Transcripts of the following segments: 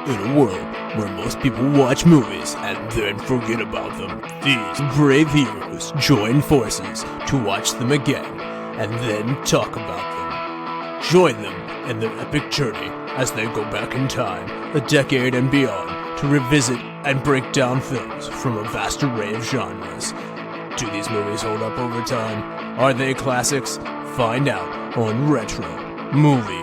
In a world where most people watch movies and then forget about them, these brave heroes join forces to watch them again and then talk about them. Join them in their epic journey as they go back in time, a decade and beyond, to revisit and break down films from a vast array of genres. Do these movies hold up over time? Are they classics? Find out on Retro Movie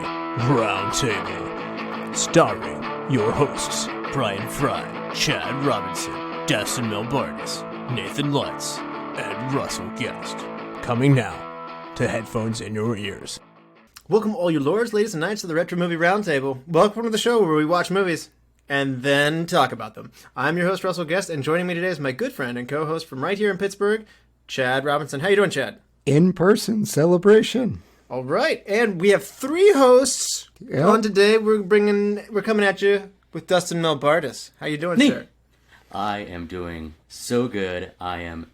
Roundtable. Starring your hosts, Brian Fry, Chad Robinson, Dustin Melbardis, Nathan Lutz, and Russell Guest. Coming now to headphones in your ears. Welcome all you lords, ladies and knights to the Retro Movie Roundtable. Welcome to the show where we watch movies and then talk about them. I'm your host, Russell Guest, and joining me today is my good friend and co-host from right here in Pittsburgh, Chad Robinson. How you doing, Chad? In-person celebration. All right, and we have three hosts on today. We're coming at you with Dustin Melbardis. How you doing, sir? I am doing so good. I am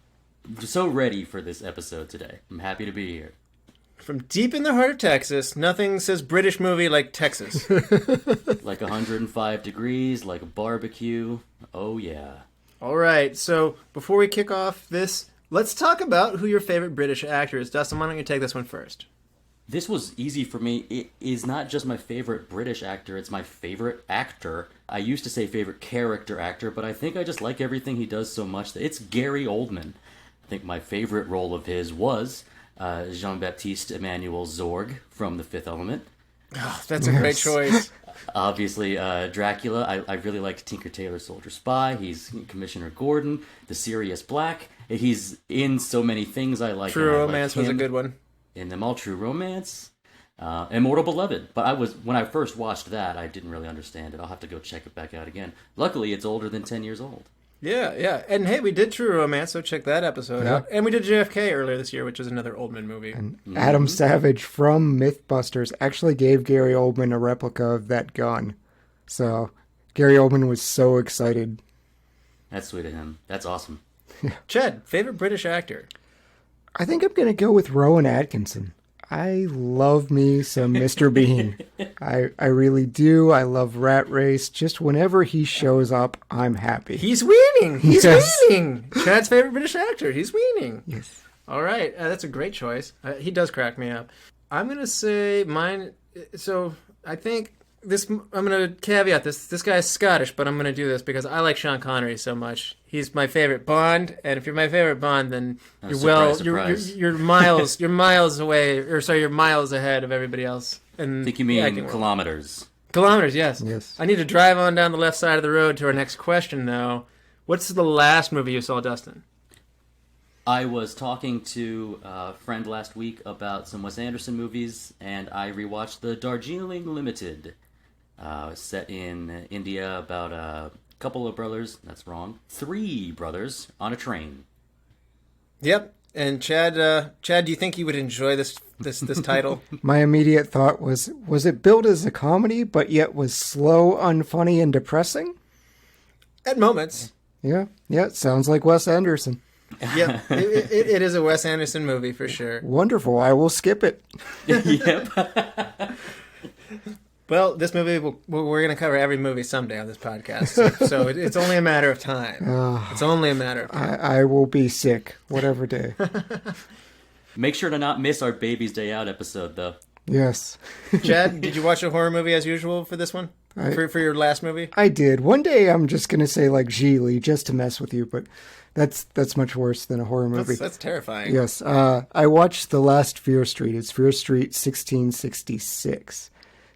so ready for this episode today. I'm happy to be here. From deep in the heart of Texas, nothing says British movie like Texas. Like 105 degrees, like a barbecue. Oh, yeah. All right, so before we kick off this, let's talk about who your favorite British actor is. Dustin, why don't you take this one first? This was easy for me. It is not just my favorite British actor, it's my favorite actor. I used to say favorite character actor, but I think I just like everything he does so much that it's Gary Oldman. I think my favorite role of his was Jean-Baptiste Emmanuel Zorg from The Fifth Element. Oh, that's a great choice. Obviously, Dracula. I really liked Tinker Tailor Soldier Spy. He's Commissioner Gordon, the Sirius Black. He's in so many things I like. True Romance was a good one. In them all, True Romance, Immortal Beloved. But when I first watched that, I didn't really understand it. I'll have to go check it back out again. Luckily, it's older than 10 years old. Yeah. And hey, we did True Romance, so check that episode out. And we did JFK earlier this year, which is another Oldman movie. And Adam Savage from Mythbusters actually gave Gary Oldman a replica of that gun. So Gary Oldman was so excited. That's sweet of him. That's awesome. Chad, favorite British actor? I think I'm going to go with Rowan Atkinson. I love me some Mr. Bean. I really do. I love Rat Race. Just whenever he shows up, I'm happy. He's weaning. Yes. Weaning. Chad's favorite British actor. He's weaning. Yes. All right. That's a great choice. He does crack me up. I'm going to say mine. So I think this, I'm going to caveat this. This guy is Scottish, but I'm going to do this because I like Sean Connery so much. He's my favorite Bond, and if you're my favorite Bond, then you're miles away, or sorry, you're miles ahead of everybody else. I think you mean kilometers. Kilometers, yes. Yes. I need to drive on down the left side of the road to our next question, though. What's the last movie you saw, Dustin? I was talking to a friend last week about some Wes Anderson movies, and I rewatched the Darjeeling Limited, set in India about a couple of brothers, that's wrong, 3 brothers on a train. Yep. And Chad, do you think you would enjoy this title? My immediate thought was it billed as a comedy, but yet was slow, unfunny, and depressing? At moments. Yeah, it sounds like Wes Anderson. Yep, it is a Wes Anderson movie for sure. Wonderful, I will skip it. Yep. Well, this movie, we're going to cover every movie someday on this podcast, so it's only a matter of time. It's only a matter of time. I will be sick, whatever day. Make sure to not miss our Baby's Day Out episode, though. Yes. Chad, did you watch a horror movie as usual for this one? For your last movie? I did. One day I'm just going to say like Gilliam just to mess with you, but that's much worse than a horror movie. That's terrifying. Yes. I watched The Last Fear Street. It's Fear Street 1666.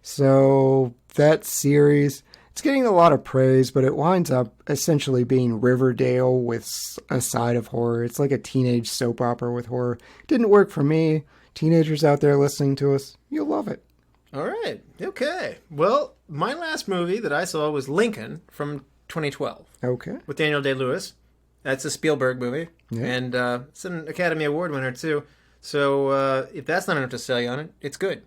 So that series, it's getting a lot of praise, but it winds up essentially being Riverdale with a side of horror. It's like a teenage soap opera with horror. Didn't work for me. Teenagers out there listening to us, you'll love it. All right. Okay. Well, my last movie that I saw was Lincoln from 2012. Okay. With Daniel Day-Lewis. That's a Spielberg movie. Yeah. And it's an Academy Award winner, too. So if that's not enough to sell you on it, it's good.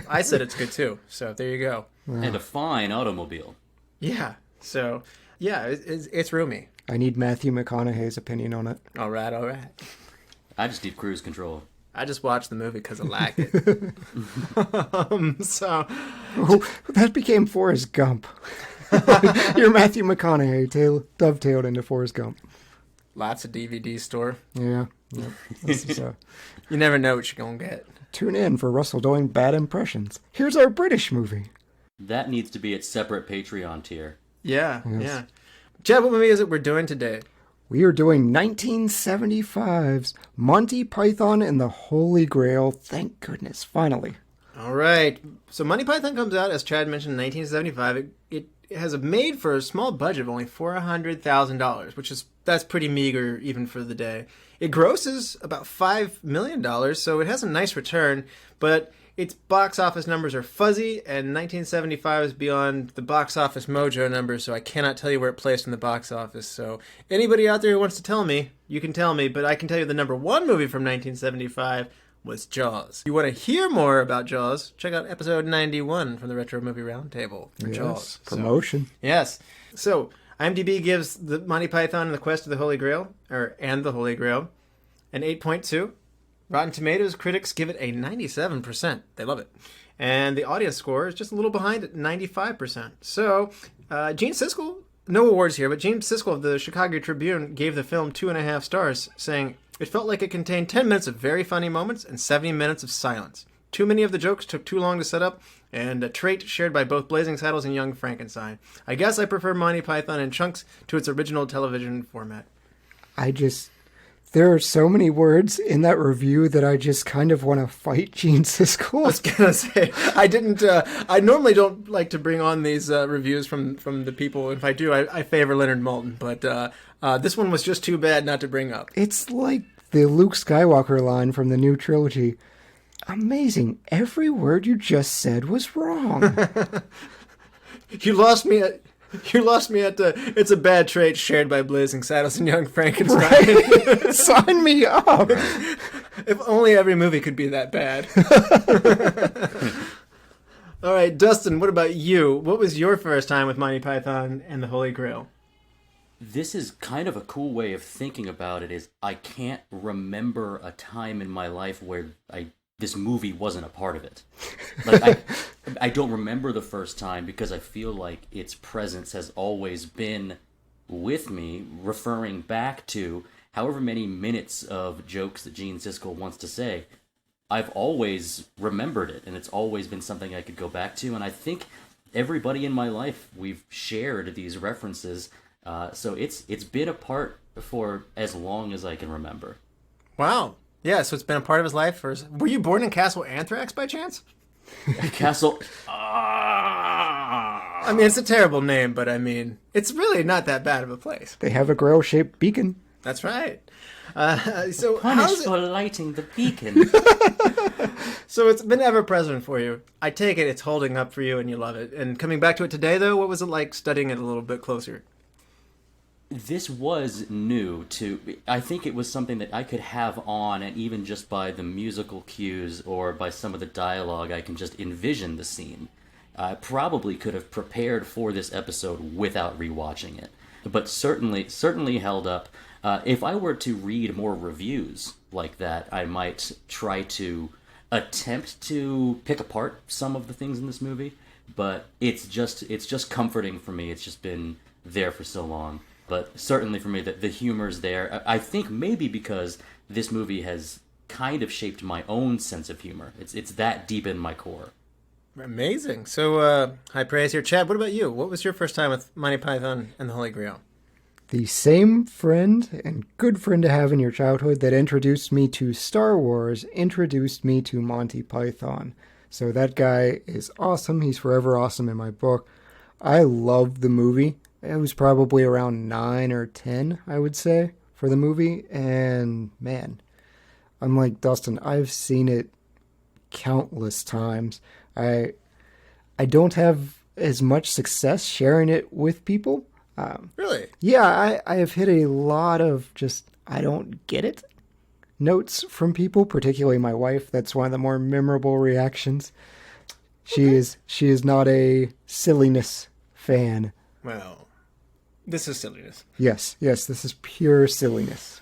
I said it's good too, so there you go. Wow. And a fine automobile. Yeah, so yeah, it's roomy. I need Matthew McConaughey's opinion on it. All right. I just need cruise control. I just watched the movie because I like it. So that became Forrest Gump. You're Matthew McConaughey dovetailed into Forrest Gump. Lots of DVD store. Yeah. Yep. This is, You never know what you're going to get. tune in for Russell doing bad impressions. Here's our British movie. That needs to be its separate Patreon tier. Yeah, Yes. yeah. Chad, what movie is it we're doing today? We are doing 1975's Monty Python and the Holy Grail. Thank goodness, finally. All right. So Monty Python comes out, as Chad mentioned, in 1975. It has a made for a small budget of only $400,000, that's pretty meager even for the day. It grosses about $5 million, so it has a nice return, but its box office numbers are fuzzy, and 1975 is beyond the box office mojo numbers, so I cannot tell you where it placed in the box office. So anybody out there who wants to tell me, you can tell me, but I can tell you the number one movie from 1975 was Jaws. If you want to hear more about Jaws, check out episode 91 from the Retro Movie Roundtable for Jaws. Promotion. Yes. So IMDb gives the Monty Python and the Quest of the Holy Grail, and the Holy Grail, an 8.2. Rotten Tomatoes critics give it a 97%. They love it. And the audience score is just a little behind at 95%. So Gene Siskel, no awards here, but Gene Siskel of the Chicago Tribune gave the film 2.5 stars, saying, "It felt like it contained 10 minutes of very funny moments and 70 minutes of silence. Too many of the jokes took too long to set up, and a trait shared by both Blazing Saddles and Young Frankenstein. I guess I prefer Monty Python in chunks to its original television format." There are so many words in that review that I just kind of want to fight Gene Siskel. I was gonna say, I didn't. I normally don't like to bring on these reviews from the people. If I do, I favor Leonard Maltin. But this one was just too bad not to bring up. It's like the Luke Skywalker line from the new trilogy. Amazing. Every word you just said was wrong. You lost me at. It's a bad trait shared by Blazing Saddles and Young Frankenstein. Right? Sign me up. If only every movie could be that bad. All right, Dustin, what about you? What was your first time with Monty Python and the Holy Grail? This is kind of a cool way of thinking about it. Is I can't remember a time in my life where this movie wasn't a part of it. Like I don't remember the first time because I feel like its presence has always been with me, referring back to however many minutes of jokes that Gene Siskel wants to say. I've always remembered it, and it's always been something I could go back to, and I think everybody in my life, we've shared these references, so it's been a part for as long as I can remember. Wow. Yeah, so it's been a part of his life. Were you born in Castle Anthrax by chance? Castle. I mean, it's a terrible name, but I mean, it's really not that bad of a place. They have a grail-shaped beacon. That's right. So Punished for lighting the beacon. So it's been ever present for you. I take it it's holding up for you and you love it. And coming back to it today, though, what was it like studying it a little bit closer? This was new to. I think it was something that I could have on, and even just by the musical cues or by some of the dialogue, I can just envision the scene. I probably could have prepared for this episode without rewatching it, but certainly held up. If I were to read more reviews like that, I might try to attempt to pick apart some of the things in this movie. But it's just comforting for me. It's just been there for so long. But certainly for me, the humor's there. I think maybe because this movie has kind of shaped my own sense of humor. It's that deep in my core. Amazing. So, high praise here. Chad, what about you? What was your first time with Monty Python and the Holy Grail? The same friend and good friend to have in your childhood that introduced me to Star Wars introduced me to Monty Python. So that guy is awesome. He's forever awesome in my book. I love the movie. It was probably around 9 or 10, I would say, for the movie. And, man, unlike Dustin, I've seen it countless times. I don't have as much success sharing it with people. Really? Yeah, I have hit a lot of just, I don't get it notes from people, particularly my wife. That's one of the more memorable reactions. Okay. She is not a silliness fan. Well, this is silliness. Yes, this is pure silliness.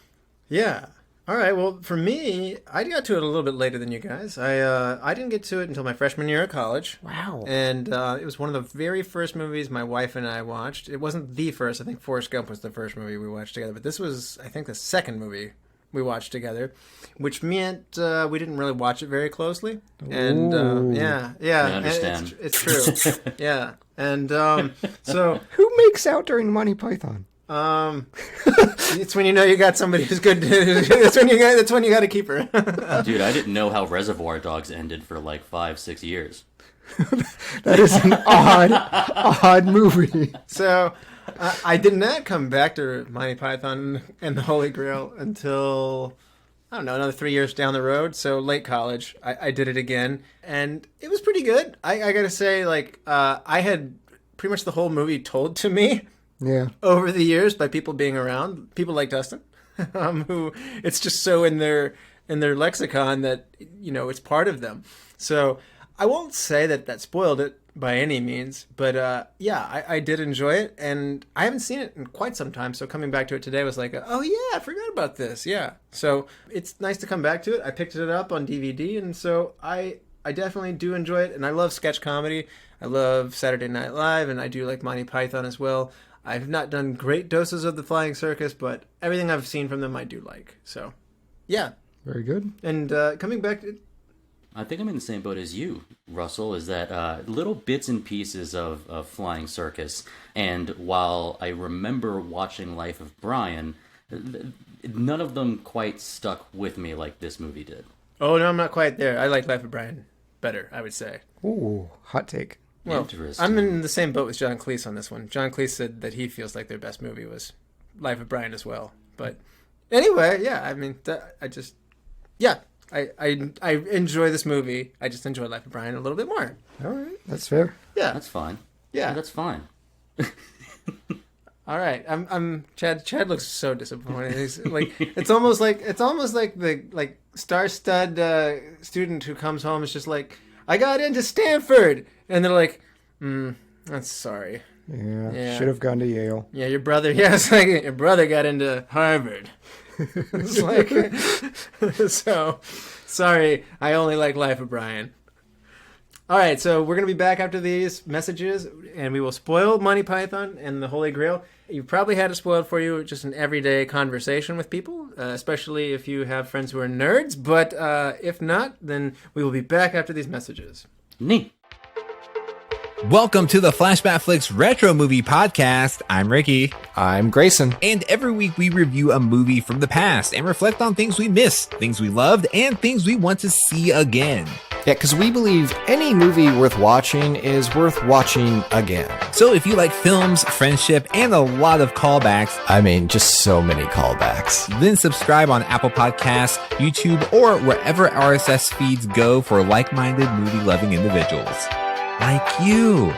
Yeah. All right. Well, for me, I got to it a little bit later than you guys. I didn't get to it until my freshman year of college. Wow. And it was one of the very first movies my wife and I watched. It wasn't the first. I think Forrest Gump was the first movie we watched together. But this was, I think, the second movie we watched together, which meant we didn't really watch it very closely. And yeah, I understand. It's true. Yeah. And so Who makes out during Monty Python? it's when you know you got somebody who's good. That's when you got to keep her. Dude, I didn't know how Reservoir Dogs ended for like 5-6 years. That is an odd movie. So I did not come back to Monty Python and the Holy Grail until, I don't know, another 3 years down the road. So late college, I did it again, and it was pretty good. I gotta say, like, I had pretty much the whole movie told to me. Yeah. Over the years by people being around, people like Dustin, who it's just so in their lexicon that, you know, it's part of them. So I won't say that spoiled it by any means, but yeah, I did enjoy it, and I haven't seen it in quite some time. So coming back to it today was like, oh yeah, I forgot about this. Yeah, so it's nice to come back to it. I picked it up on DVD, and so I definitely do enjoy it, and I love sketch comedy. I love Saturday Night Live, and I do like Monty Python as well. I've not done great doses of the Flying Circus, but everything I've seen from them I do like. So, yeah. Very good. And coming back to... I think I'm in the same boat as you, Russell, is that little bits and pieces of Flying Circus. And while I remember watching Life of Brian, none of them quite stuck with me like this movie did. Oh, no, I'm not quite there. I like Life of Brian better, I would say. Ooh, hot take. Well, I'm in the same boat with John Cleese on this one. John Cleese said that he feels like their best movie was Life of Brian as well. But anyway, yeah, I mean, I enjoy this movie. I just enjoy Life of Brian a little bit more. All right, that's fair. Yeah, that's fine. Yeah, that's fine. All right, I'm Chad. Chad looks so disappointed. He's like, it's almost like the star-stud student who comes home is just like, I got into Stanford, and they're like, that's sorry. Yeah. Should have gone to Yale. Yeah, your brother. Yeah, it's like your brother got into Harvard. It's like, so sorry. I only like Life of Brian. All right, so we're gonna be back after these messages, and we will spoil Monty Python and the Holy Grail. You've probably had it spoiled for you, just an everyday conversation with people, especially if you have friends who are nerds. But if not, then we will be back after these messages. Neat. Welcome to the Flashback Flicks Retro Movie Podcast. I'm Ricky. I'm Grayson. And every week we review a movie from the past and reflect on things we missed, things we loved, and things we want to see again. Yeah, because we believe any movie worth watching is worth watching again. So if you like films, friendship, and a lot of callbacks, I mean, just so many callbacks, then subscribe on Apple Podcasts, YouTube, or wherever RSS feeds go for like-minded movie-loving individuals. Like you.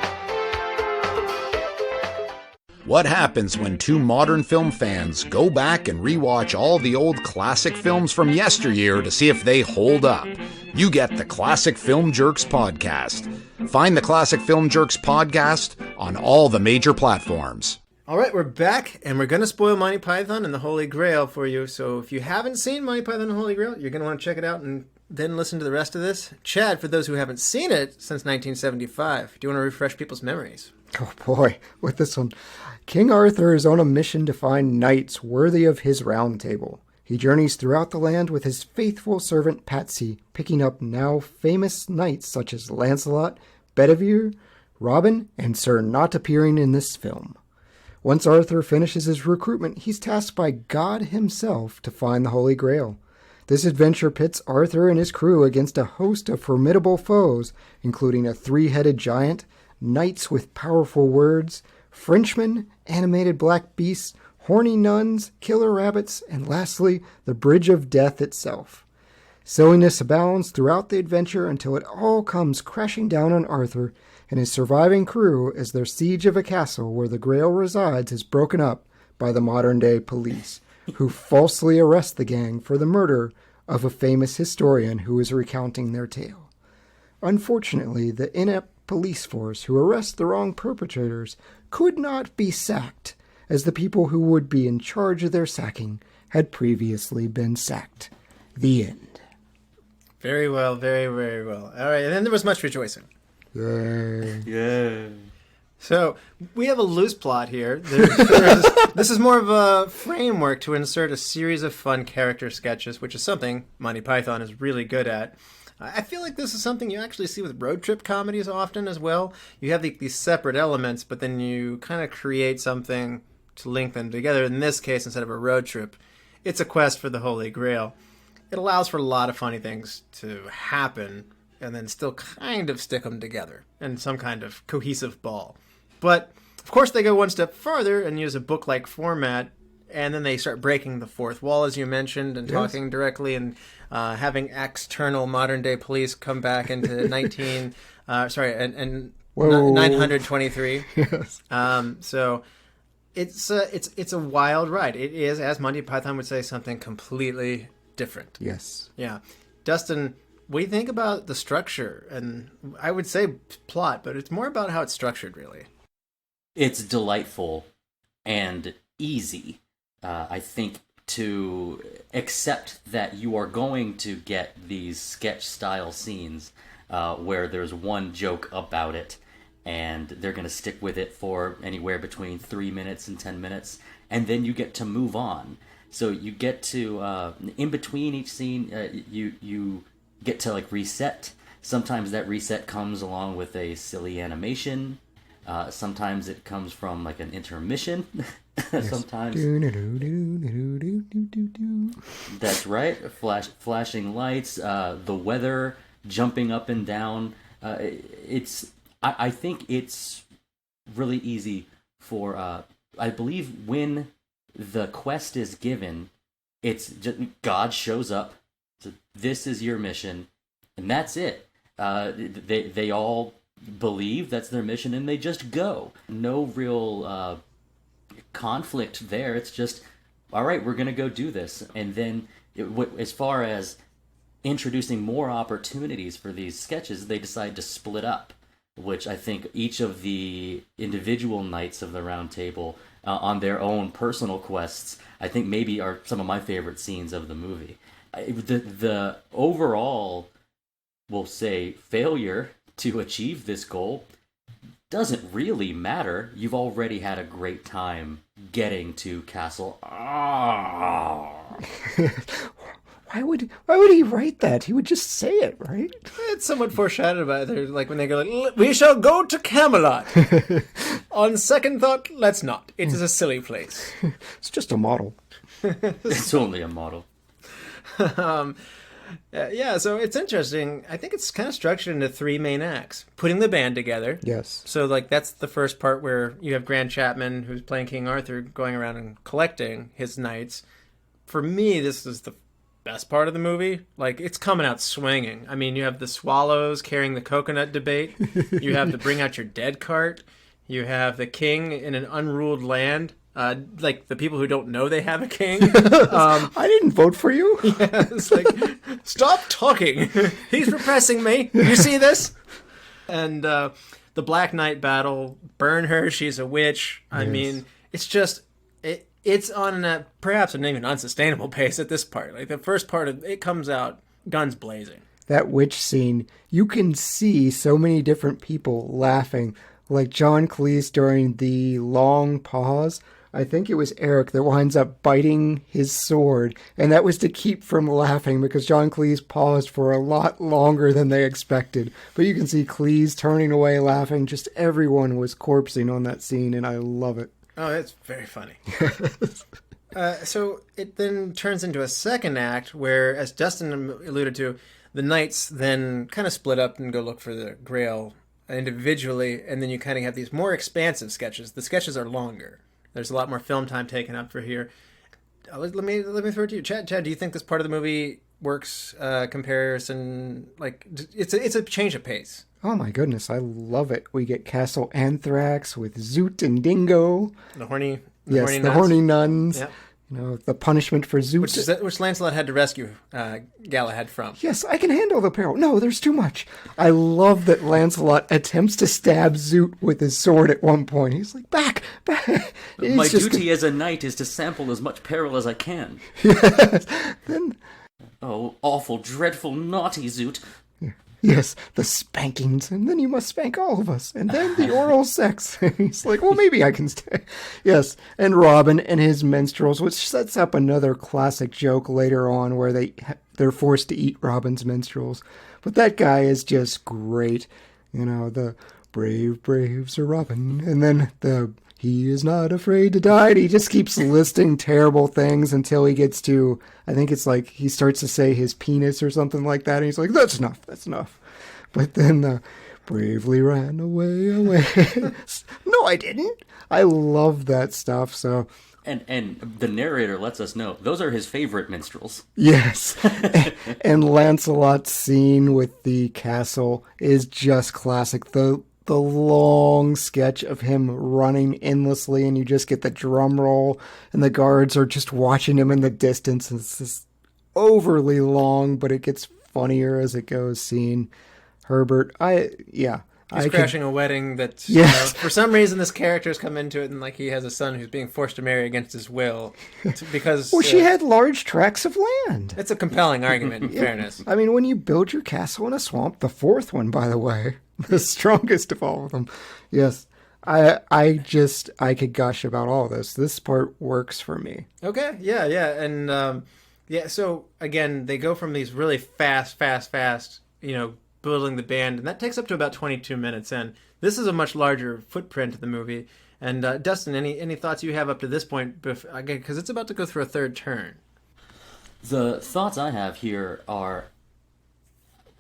What happens when two modern film fans go back and rewatch all the old classic films from yesteryear to see if they hold up? You get the Classic Film Jerks podcast. Find the Classic Film Jerks podcast on all the major platforms. All right, we're back, and we're going to spoil Monty Python and the Holy Grail for you. So if you haven't seen Monty Python and the Holy Grail, you're going to want to check it out and then listen to the rest of this. Chad, for those who haven't seen it since 1975, do you want to refresh people's memories? Oh boy, with this one. King Arthur is on a mission to find knights worthy of his round table. He journeys throughout the land with his faithful servant Patsy, picking up now famous knights such as Lancelot, Bedivere, Robin, and Sir not appearing in this film. Once Arthur finishes his recruitment, he's tasked by God himself to find the Holy Grail. This adventure pits Arthur and his crew against a host of formidable foes, including a three-headed giant, knights with powerful words, Frenchmen, animated black beasts, horny nuns, killer rabbits, and lastly, the Bridge of Death itself. Silliness abounds throughout the adventure until it all comes crashing down on Arthur and his surviving crew as their siege of a castle where the Grail resides is broken up by the modern-day police, who falsely arrest the gang for the murder of a famous historian who is recounting their tale. Unfortunately, the inept police force who arrest the wrong perpetrators could not be sacked, as the people who would be in charge of their sacking had previously been sacked. The end. Very well, very, very well. All right, and then there was much rejoicing. Yay. Yeah. So we have a loose plot here. This is more of a framework to insert a series of fun character sketches, which is something Monty Python is really good at. I feel like this is something you actually see with road trip comedies often as well. You have these separate elements, but then you kind of create something to link them together. In this case, instead of a road trip, it's a quest for the Holy Grail. It allows for a lot of funny things to happen and then still kind of stick them together in some kind of cohesive ball. But, of course, they go one step further and use a book-like format, and then they start breaking the fourth wall, as you mentioned, and talking directly and having external modern-day police come back into 923. Yes. So it's a wild ride. It is, as Monty Python would say, something completely different. Yes. Yeah. Dustin, what do you think about the structure? And I would say plot, but it's more about how it's structured, really. It's delightful and easy. I think to accept that you are going to get these sketch-style scenes where there's one joke about it, and they're going to stick with it for anywhere between 3 minutes and 10 minutes, and then you get to move on. So you get to, in between each scene, you get to like reset. Sometimes that reset comes along with a silly animation. Sometimes it comes from like an intermission. Sometimes that's right. Flashing lights, the weather jumping up and down. I think it's really easy for. I believe when the quest is given, it's just God shows up. So this is your mission, and that's it. They all believe that's their mission, and they just go. No real conflict there. It's just, all right, we're going to go do this. And then as far as introducing more opportunities for these sketches, they decide to split up, which I think each of the individual knights of the Round Table on their own personal quests, I think maybe are some of my favorite scenes of the movie. The overall, we'll say, failure to achieve this goal doesn't really matter. You've already had a great time getting to Castle. Why would he write that? He would just say it, right? It's somewhat foreshadowed by it. Like when they go, like, we shall go to Camelot. On second thought, let's not. It is a silly place. It's just a model. It's only a model. Yeah, so it's interesting. I think it's kind of structured into three main acts. Putting the band together. Yes. So, like, that's the first part where you have Grand Chapman, who's playing King Arthur, going around and collecting his knights. For me, this is the best part of the movie. Like, it's coming out swinging. I mean, you have the swallows carrying the coconut debate. You have the bring out your dead cart. You have the king in an unruled land. Like the people who don't know they have a king. I didn't vote for you. Yeah, it's like, stop talking. He's repressing me. You see this? And the Black Knight battle, burn her, she's a witch. I mean, it's just, it's on perhaps an even unsustainable pace at this part. Like the first part of it comes out guns blazing. That witch scene, you can see so many different people laughing. Like John Cleese during the long pause. I think it was Eric that winds up biting his sword, and that was to keep from laughing because John Cleese paused for a lot longer than they expected. But you can see Cleese turning away laughing. Just everyone was corpsing on that scene, and I love it. Oh, it's very funny. So it then turns into a second act where, as Dustin alluded to, the knights then kind of split up and go look for the Grail individually, and then you kind of have these more expansive sketches. The sketches are longer. There's a lot more film time taken up for here. Let me throw it to you, Chad. Do you think this part of the movie works? Comparison, like it's a change of pace. Oh my goodness, I love it. We get Castle Anthrax with Zoot and Dingo. The horny horny nuns. Yep. The punishment for Zoot. Which Lancelot had to rescue Galahad from. Yes, I can handle the peril. No, there's too much. I love that Lancelot attempts to stab Zoot with his sword at one point. He's like, back. My duty as a knight is to sample as much peril as I can. Yes. Then... Oh, awful, dreadful, naughty Zoot. Yes, the spankings, and then you must spank all of us, and then the oral sex. He's like, well, maybe I can stay. Yes, and Robin and his minstrels, which sets up another classic joke later on where they're forced to eat Robin's minstrels. But that guy is just great. The brave Sir Robin, and then he is not afraid to die. And he just keeps listing terrible things until he gets to, I think it's like he starts to say his penis or something like that. And he's like, that's enough. But then bravely ran away. No, I didn't. I love that stuff. So. And the narrator lets us know those are his favorite minstrels. Yes. And Lancelot's scene with the castle is just classic. The long sketch of him running endlessly, and you just get the drum roll, and the guards are just watching him in the distance. It's this overly long, but it gets funnier as it goes scene. Herbert, He's crashing a wedding that, yes. For some reason this character's come into it, and like he has a son who's being forced to marry against his will because... Well, she had large tracts of land. It's a compelling argument, in fairness. I mean, when you build your castle in a swamp, the fourth one, by the way, the strongest of all of them. Yes. I could gush about all this. This part works for me. Okay. Yeah. And, so again, they go from these really fast, building the band, and that takes up to about 22 minutes in. This is a much larger footprint of the movie. And Dustin, any thoughts you have up to this point? Because it's about to go through a third turn. The thoughts I have here are,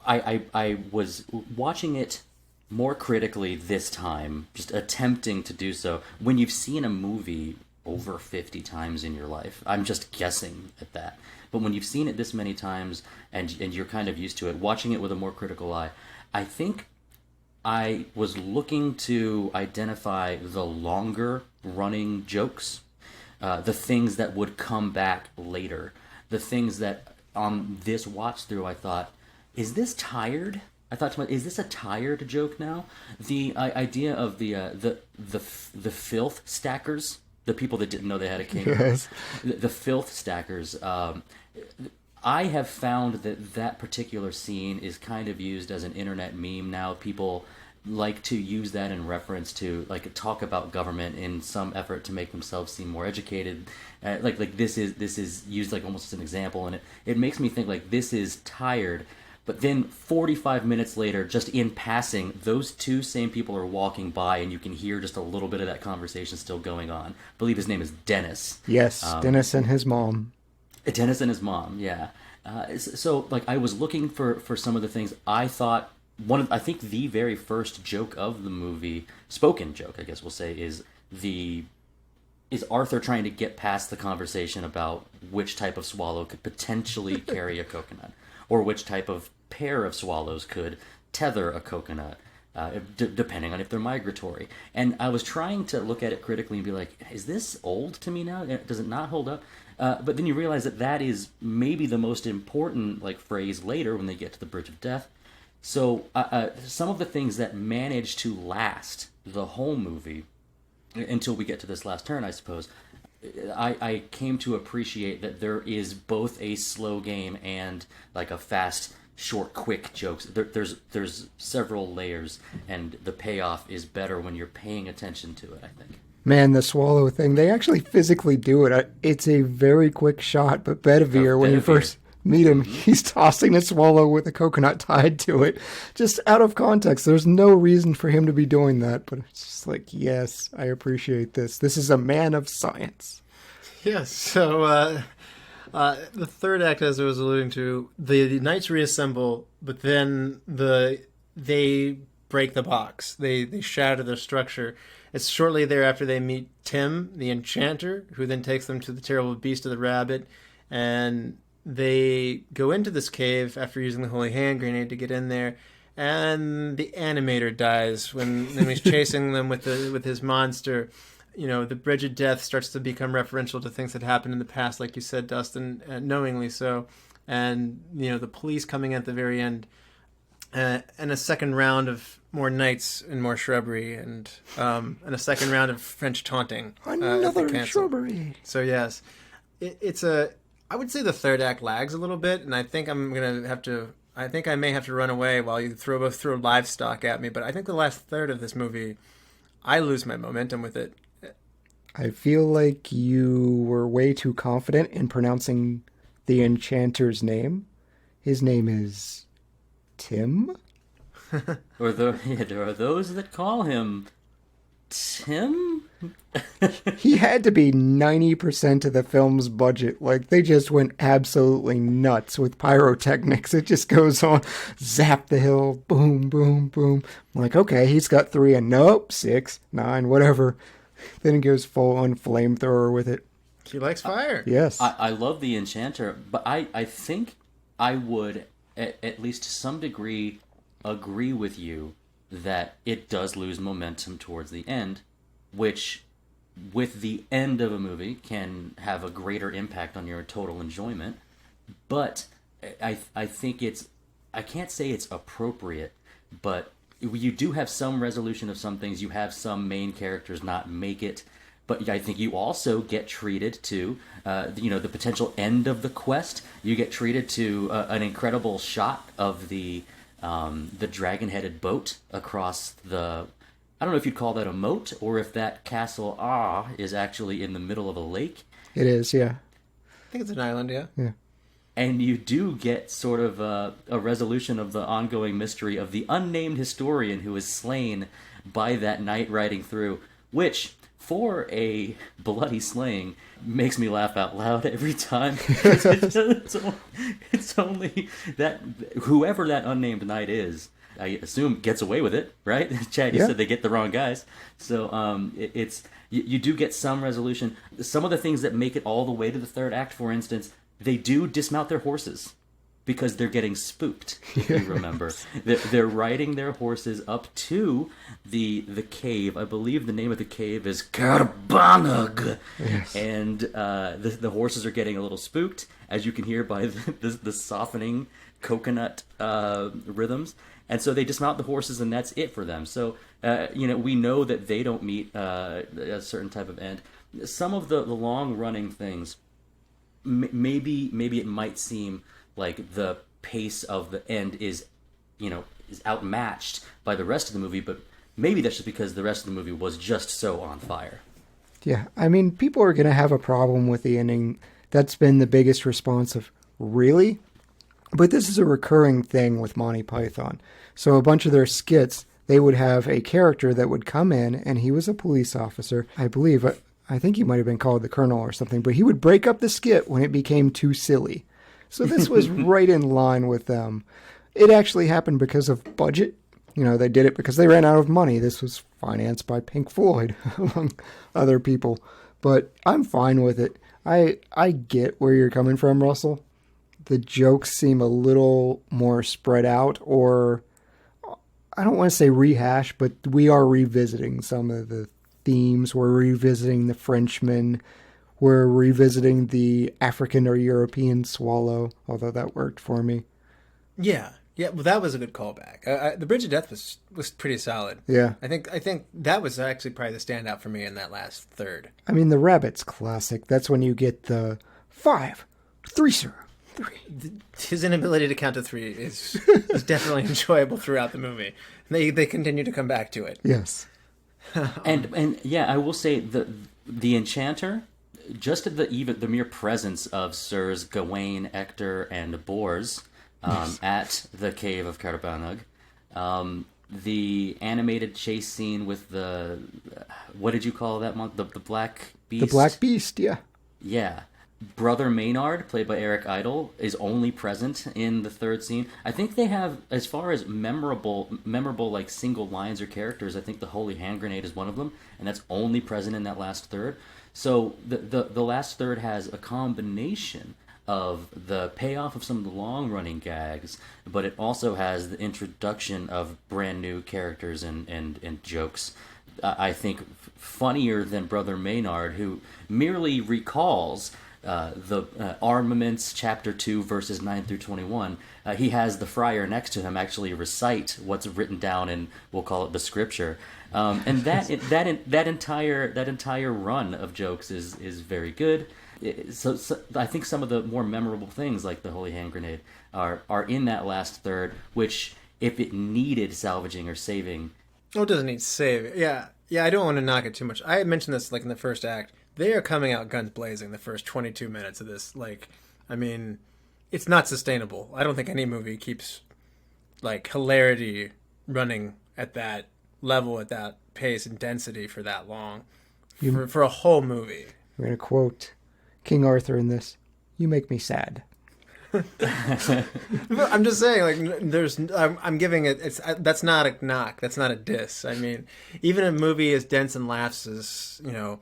I was watching it more critically this time, just attempting to do so. When you've seen a movie over 50 times in your life, I'm just guessing at that. But when you've seen it this many times and you're kind of used to it, watching it with a more critical eye, I think I was looking to identify the longer running jokes, the things that would come back later, the things that on this watch through I thought, is this tired? I thought to myself, is this a tired joke now? The idea of the filth stackers, the people that didn't know they had a king, yes. the filth stackers. I have found that particular scene is kind of used as an internet meme now. People like to use that in reference to talk about government in some effort to make themselves seem more educated. Like this is used almost as an example, and it makes me think this is tired. But then 45 minutes later, just in passing, those two same people are walking by, and you can hear just a little bit of that conversation still going on. I believe his name is Dennis. Yes, Dennis and his mom. Dennis and his mom, yeah. So I was looking for some of the things I thought. I think the very first joke of the movie, spoken joke, I guess we'll say, is Arthur trying to get past the conversation about which type of swallow could potentially carry a coconut, or which type of pair of swallows could tether a coconut, depending on if they're migratory. And I was trying to look at it critically and be like, is this old to me now? Does it not hold up? But then you realize that is maybe the most important phrase later when they get to the Bridge of Death. So some of the things that manage to last the whole movie until we get to this last turn, I suppose, I came to appreciate that there is both a slow game and a fast, short, quick jokes. There's several layers, and the payoff is better when you're paying attention to it, I think. Man, the swallow thing, they actually physically do it. It's a very quick shot, but Bedivere, when you first meet him, he's tossing a swallow with a coconut tied to it. Just out of context. There's no reason for him to be doing that, but it's just yes, I appreciate this. This is a man of science. Yes, so the third act, as I was alluding to, the knights reassemble, but then they break the box. They shatter the structure. It's shortly thereafter they meet Tim, the enchanter, who then takes them to the terrible beast of the rabbit, and they go into this cave after using the holy hand grenade to get in there, and the animator dies when he's chasing them with his monster. the Bridge of Death starts to become referential to things that happened in the past, like you said, Dustin, knowingly so. And, the police coming at the very end. And a second round of more knights and more shrubbery, and a second round of French taunting. Another shrubbery. So, yes. I would say the third act lags a little bit, and I think I may have to run away while you throw livestock at me, but I think the last third of this movie, I lose my momentum with it. I feel like you were way too confident in pronouncing the enchanter's name. His name is Tim? There are those that call him Tim? He had to be 90% of the film's budget. Like, they just went absolutely nuts with pyrotechnics. It just goes on, zap the hill, boom, boom, boom. I'm like, okay, he's got 3, and nope, 6, 9, whatever. Then he goes full on flamethrower with it. He likes fire. Yes. I love the Enchanter, but I think I would, at least to some degree, agree with you that it does lose momentum towards the end, which, with the end of a movie, can have a greater impact on your total enjoyment. But I think I can't say it's appropriate, but you do have some resolution of some things. You have some main characters not make it, but I think you also get treated to, the potential end of the quest. You get treated to an incredible shot of the dragon-headed boat across the. I don't know if you'd call that a moat, or if that castle is actually in the middle of a lake. It is, yeah. I think it's an island, yeah. Yeah. And you do get sort of a resolution of the ongoing mystery of the unnamed historian who is slain by that knight riding through, which, for a bloody slaying, makes me laugh out loud every time. It's only that whoever that unnamed knight is, I assume, gets away with it, right? Chad, you said they get the wrong guys. So you do get some resolution. Some of the things that make it all the way to the third act, for instance, they do dismount their horses because they're getting spooked, if you remember. They're riding their horses up to the cave. I believe the name of the cave is Carbanag. Yes. And the horses are getting a little spooked, as you can hear by the softening coconut rhythms. And so they dismount the horses, and that's it for them. So, we know that they don't meet a certain type of end. Some of the long-running things, maybe it might seem like the pace of the end is outmatched by the rest of the movie, but maybe that's just because the rest of the movie was just so on fire. Yeah, I mean, people are going to have a problem with the ending. That's been the biggest response of, really? But this is a recurring thing with Monty Python. So a bunch of their skits, they would have a character that would come in, and he was a police officer, I believe. I think he might have been called the Colonel or something, but he would break up the skit when it became too silly. So this was right in line with them. It actually happened because of budget. They did it because they ran out of money. This was financed by Pink Floyd, among other people. But I'm fine with it. I get where you're coming from, Russell. The jokes seem a little more spread out, or I don't want to say rehash, but we are revisiting some of the themes. We're revisiting the Frenchman. We're revisiting the African or European swallow, although that worked for me. Yeah. Well, that was a good callback. The Bridge of Death was pretty solid. Yeah. I think that was actually probably the standout for me in that last third. I mean, the Rabbit's classic. That's when you get the 5, 3, sir. 3. His inability to count to 3 is definitely enjoyable throughout the movie. They continue to come back to it. Yes. And yeah, I will say the Enchanter, just the mere presence of Sirs Gawain, Ector, and Bors at the cave of Carbanag, the animated chase scene with the what did you call that monk? The Black Beast. The Black Beast, yeah. Yeah. Brother Maynard, played by Eric Idle, is only present in the third scene. I think they have, as far as memorable like single lines or characters, I think the Holy Hand Grenade is one of them, and that's only present in that last third. So the last third has a combination of the payoff of some of the long-running gags, but it also has the introduction of brand new characters and jokes I think, funnier than Brother Maynard, who merely recalls the Armaments, Chapter 2, verses 9 through 21. He has the friar next to him actually recite what's written down in, we'll call it the scripture. And that entire run of jokes is very good. So I think some of the more memorable things, like the Holy Hand Grenade, are in that last third, which, if it needed salvaging or saving... Oh, it doesn't need saving. Yeah, I don't want to knock it too much. I had mentioned this, like, in the first act. They are coming out guns blazing the first 22 minutes of this. Like, I mean, it's not sustainable. I don't think any movie keeps, like, hilarity running at that level, at that pace and density for that long. For a whole movie. I'm going to quote King Arthur in this: "You make me sad." I'm just saying, like, I'm giving it. That's not a knock. That's not a diss. I mean, even a movie as dense and laughs as, you know,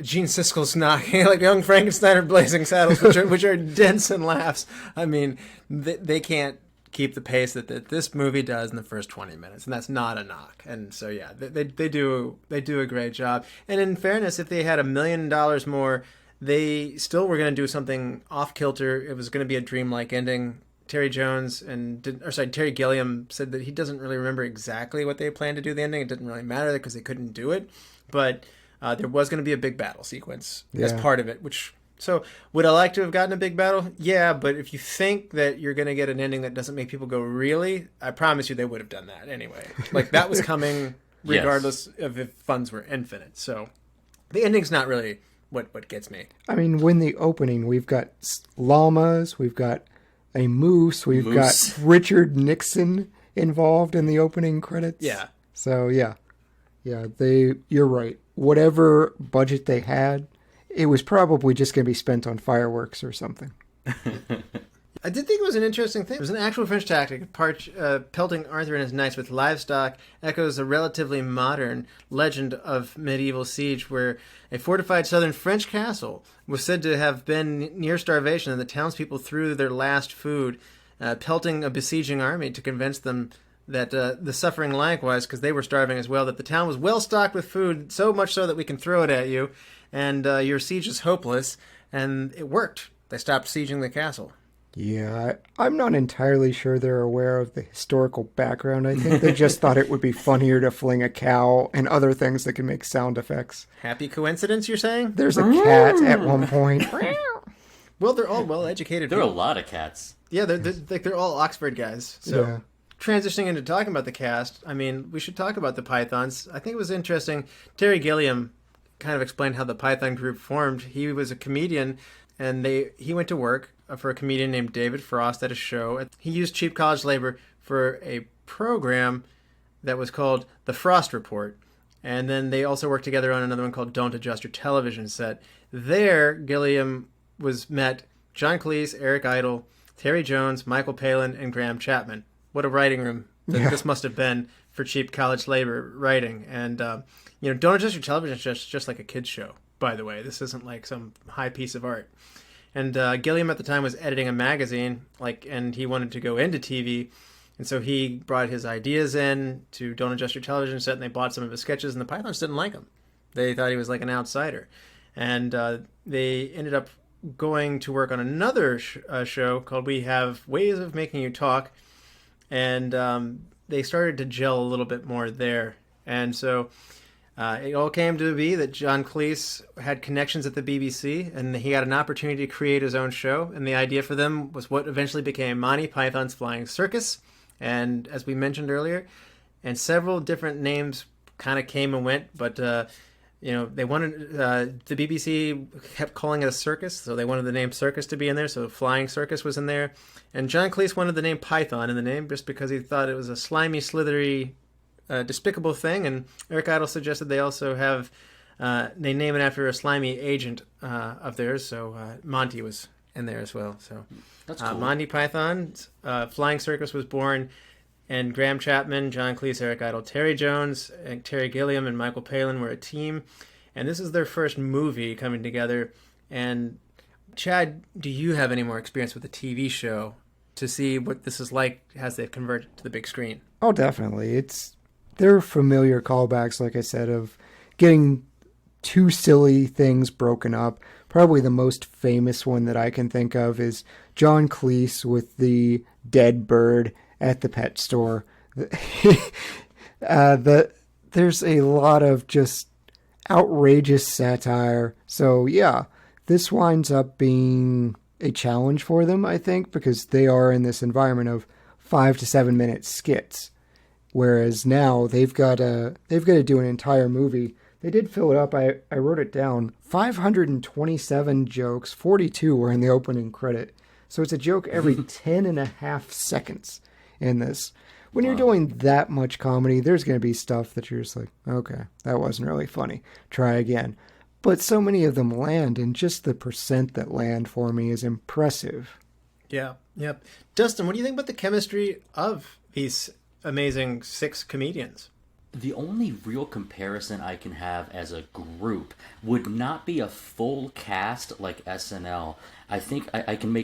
Gene Siskel's knocking, like Young Frankenstein or Blazing Saddles, which are dense and laughs. I mean, they can't keep the pace that this movie does in the first 20 minutes, and that's not a knock. And so, yeah, they do a great job. And in fairness, if they had $1 million more, they still were going to do something off kilter. It was going to be a dreamlike ending. Terry Gilliam said that he doesn't really remember exactly what they planned to do the ending. It didn't really matter because they couldn't do it, but there was going to be a big battle sequence as part of it. So would I like to have gotten a big battle? Yeah, but if you think that you're going to get an ending that doesn't make people go really, I promise you they would have done that anyway. Like, that was coming regardless of if funds were infinite. So the ending's not really what gets me. I mean, when the opening, we've got llamas, we've got a moose, we've got Richard Nixon involved in the opening credits. Yeah. So you're right. Whatever budget they had, it was probably just going to be spent on fireworks or something. I did think it was an interesting thing. It was an actual French tactic. Pelting Arthur and his knights with livestock echoes a relatively modern legend of medieval siege, where a fortified southern French castle was said to have been near starvation, and the townspeople threw their last food, pelting a besieging army to convince them that the suffering likewise, because they were starving as well, that the town was well stocked with food, so much so that we can throw it at you, and your siege is hopeless. And it worked. They stopped sieging the castle. Yeah, I'm not entirely sure they're aware of the historical background. I think they just thought it would be funnier to fling a cow and other things that can make sound effects. Happy coincidence, you're saying? There's a cat at one point. Well, they're all well-educated There are people. a lot of cats. Yeah, they're all Oxford guys. So, transitioning into talking about the cast, I mean, we should talk about the Pythons. I think it was interesting. Terry Gilliam kind of explained how the Python group formed. He was a comedian, and he went to work for a comedian named David Frost at a show. He used cheap college labor for a program that was called The Frost Report. And then they also worked together on another one called Don't Adjust Your Television Set. There, Gilliam met John Cleese, Eric Idle, Terry Jones, Michael Palin, and Graham Chapman. What a writing room this must have been for cheap college labor writing. And, Don't Adjust Your Television Set is just like a kid's show, by the way. This isn't like some high piece of art. And Gilliam at the time was editing a magazine, and he wanted to go into TV. And so he brought his ideas in to Don't Adjust Your Television Set, and they bought some of his sketches, and the Pythons didn't like him. They thought he was like an outsider. And they ended up going to work on another show called We Have Ways of Making You Talk. And they started to gel a little bit more there. And so it all came to be that John Cleese had connections at the BBC, and he had an opportunity to create his own show. And the idea for them was what eventually became Monty Python's Flying Circus. And as we mentioned earlier, and several different names kind of came and went, but they wanted the BBC kept calling it a circus, so they wanted the name circus to be in there. So Flying Circus was in there, and John Cleese wanted the name Python in the name just because he thought it was a slimy, slithery, despicable thing. And Eric Idle suggested they also have they name it after a slimy agent of theirs. So Monty was in there as well. So That's cool. Monty Python's Flying Circus was born, and Graham Chapman, John Cleese, Eric Idle, Terry Jones, and Terry Gilliam, and Michael Palin were a team. And this is their first movie coming together. And Chad, do you have any more experience with the TV show to see what this is like as they've converted to the big screen? Oh, definitely. It's They're familiar callbacks, like I said, of getting two silly things broken up. Probably the most famous one that I can think of is John Cleese with the dead bird at the pet store. There's a lot of just outrageous satire. So yeah, this winds up being a challenge for them, I think, because they are in this environment of 5 to 7 minute skits. Whereas now they've got to do an entire movie. They did fill it up. I wrote it down. 527 jokes. 42 were in the opening credit. So it's a joke every 10 and a half seconds in this. When you're doing that much comedy, there's going to be stuff that you're just like, okay, that wasn't really funny. Try again. But so many of them land, and just the percent that land for me is impressive. Yeah, yep. Dustin, what do you think about the chemistry of these amazing 6 comedians? The only real comparison I can have as a group would not be a full cast like SNL. I think I can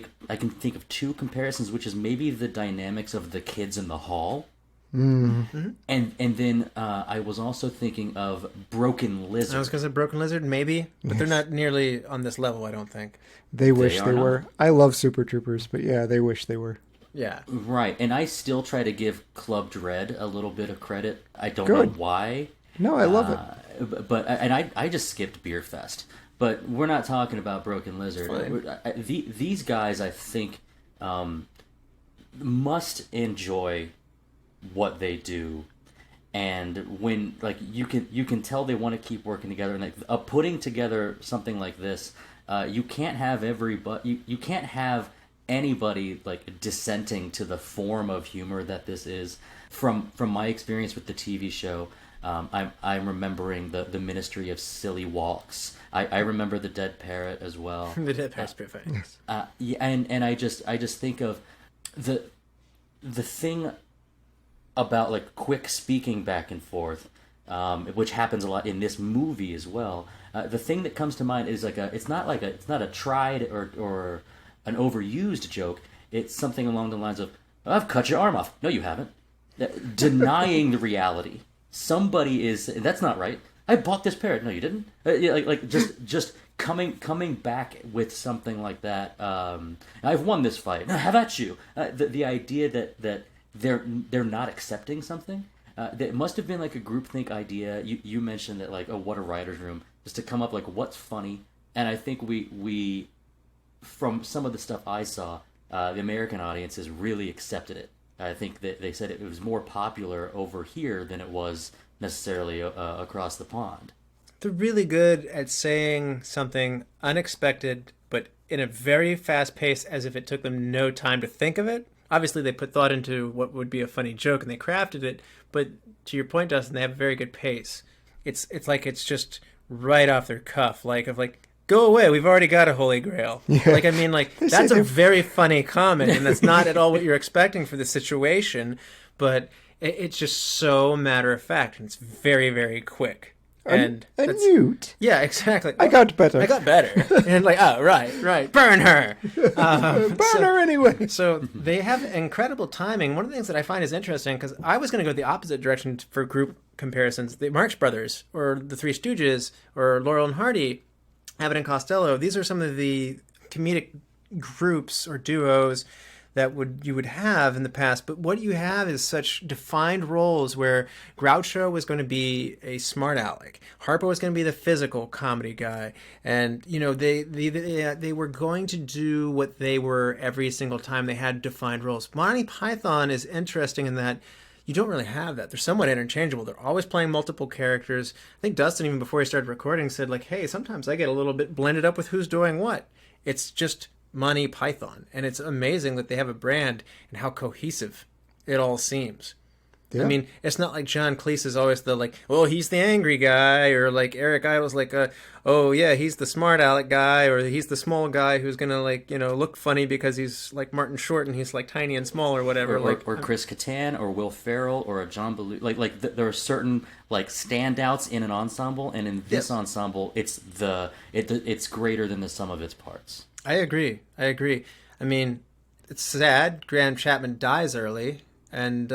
think of 2 comparisons, which is maybe the dynamics of the kids in the hall. Mm-hmm. And then I was also thinking of Broken Lizard. I was going to say Broken Lizard, maybe, but they're not nearly on this level, I don't think. They wish they were. I love Super Troopers, but yeah, they wish they were. Yeah. Right, and I still try to give Club Dread a little bit of credit. I don't know why. No, I love it. But I just skipped Beer Fest. But we're not talking about Broken Lizard. These guys, I think, must enjoy what they do, and when you can tell they want to keep working together, and putting together something like this, you can't have you can't have anybody dissenting to the form of humor that this is. From my experience with the TV show, I'm remembering the Ministry of Silly Walks. I remember the Dead Parrot as well. The Dead Parrot's pretty funny. Yeah, and I just think of the thing about quick speaking back and forth, which happens a lot in this movie as well. The thing that comes to mind is it's not a tried or an overused joke. It's something along the lines of, "I've cut your arm off." No, you haven't. Denying the reality. Somebody is, that's not right. I bought this parrot. No, you didn't. Just coming back with something like that. I've won this fight. No, have at you. The idea that they're not accepting something. That must have been a groupthink idea. You mentioned that what a writer's room, just to come up what's funny. And I think we from some of the stuff I saw, the American audiences really accepted it. I think that they said it was more popular over here than it was necessarily across the pond. They're really good at saying something unexpected, but in a very fast pace, as if it took them no time to think of it. Obviously, they put thought into what would be a funny joke, and they crafted it. But to your point, Dustin, they have a very good pace. It's it's just right off their cuff, go away, we've already got a Holy Grail. Yeah. That's a very funny comment, and that's not at all what you're expecting for the situation, but it's just so matter of fact, and it's very, very quick. And a newt. Yeah, exactly. I got better. And right. Burn her. Burn her anyway. So they have incredible timing. One of the things that I find is interesting, because I was going to go the opposite direction for group comparisons. The Marx Brothers, or the Three Stooges, or Laurel and Hardy, Abbott and Costello, these are some of the comedic groups or duos that you would have in the past. But what you have is such defined roles where Groucho was going to be a smart aleck, Harpo was going to be the physical comedy guy, and they were going to do what they were every single time they had defined roles. Monty Python is interesting in that you don't really have that. They're somewhat interchangeable. They're always playing multiple characters. I think Dustin, even before he started recording, said hey, sometimes I get a little bit blended up with who's doing what. It's just Monty Python, and it's amazing that they have a brand and how cohesive it all seems. Yeah. I mean, it's not like John Cleese is always the he's the angry guy, or Eric Idle's he's the smart aleck guy, or he's the small guy who's gonna look funny because he's like Martin Short and he's tiny and small or whatever. Or Chris Kattan, or Will Ferrell, or a John Belushi. There are certain standouts in an ensemble, and in this ensemble, it's greater than the sum of its parts. I agree. I mean, it's sad. Graham Chapman dies early, and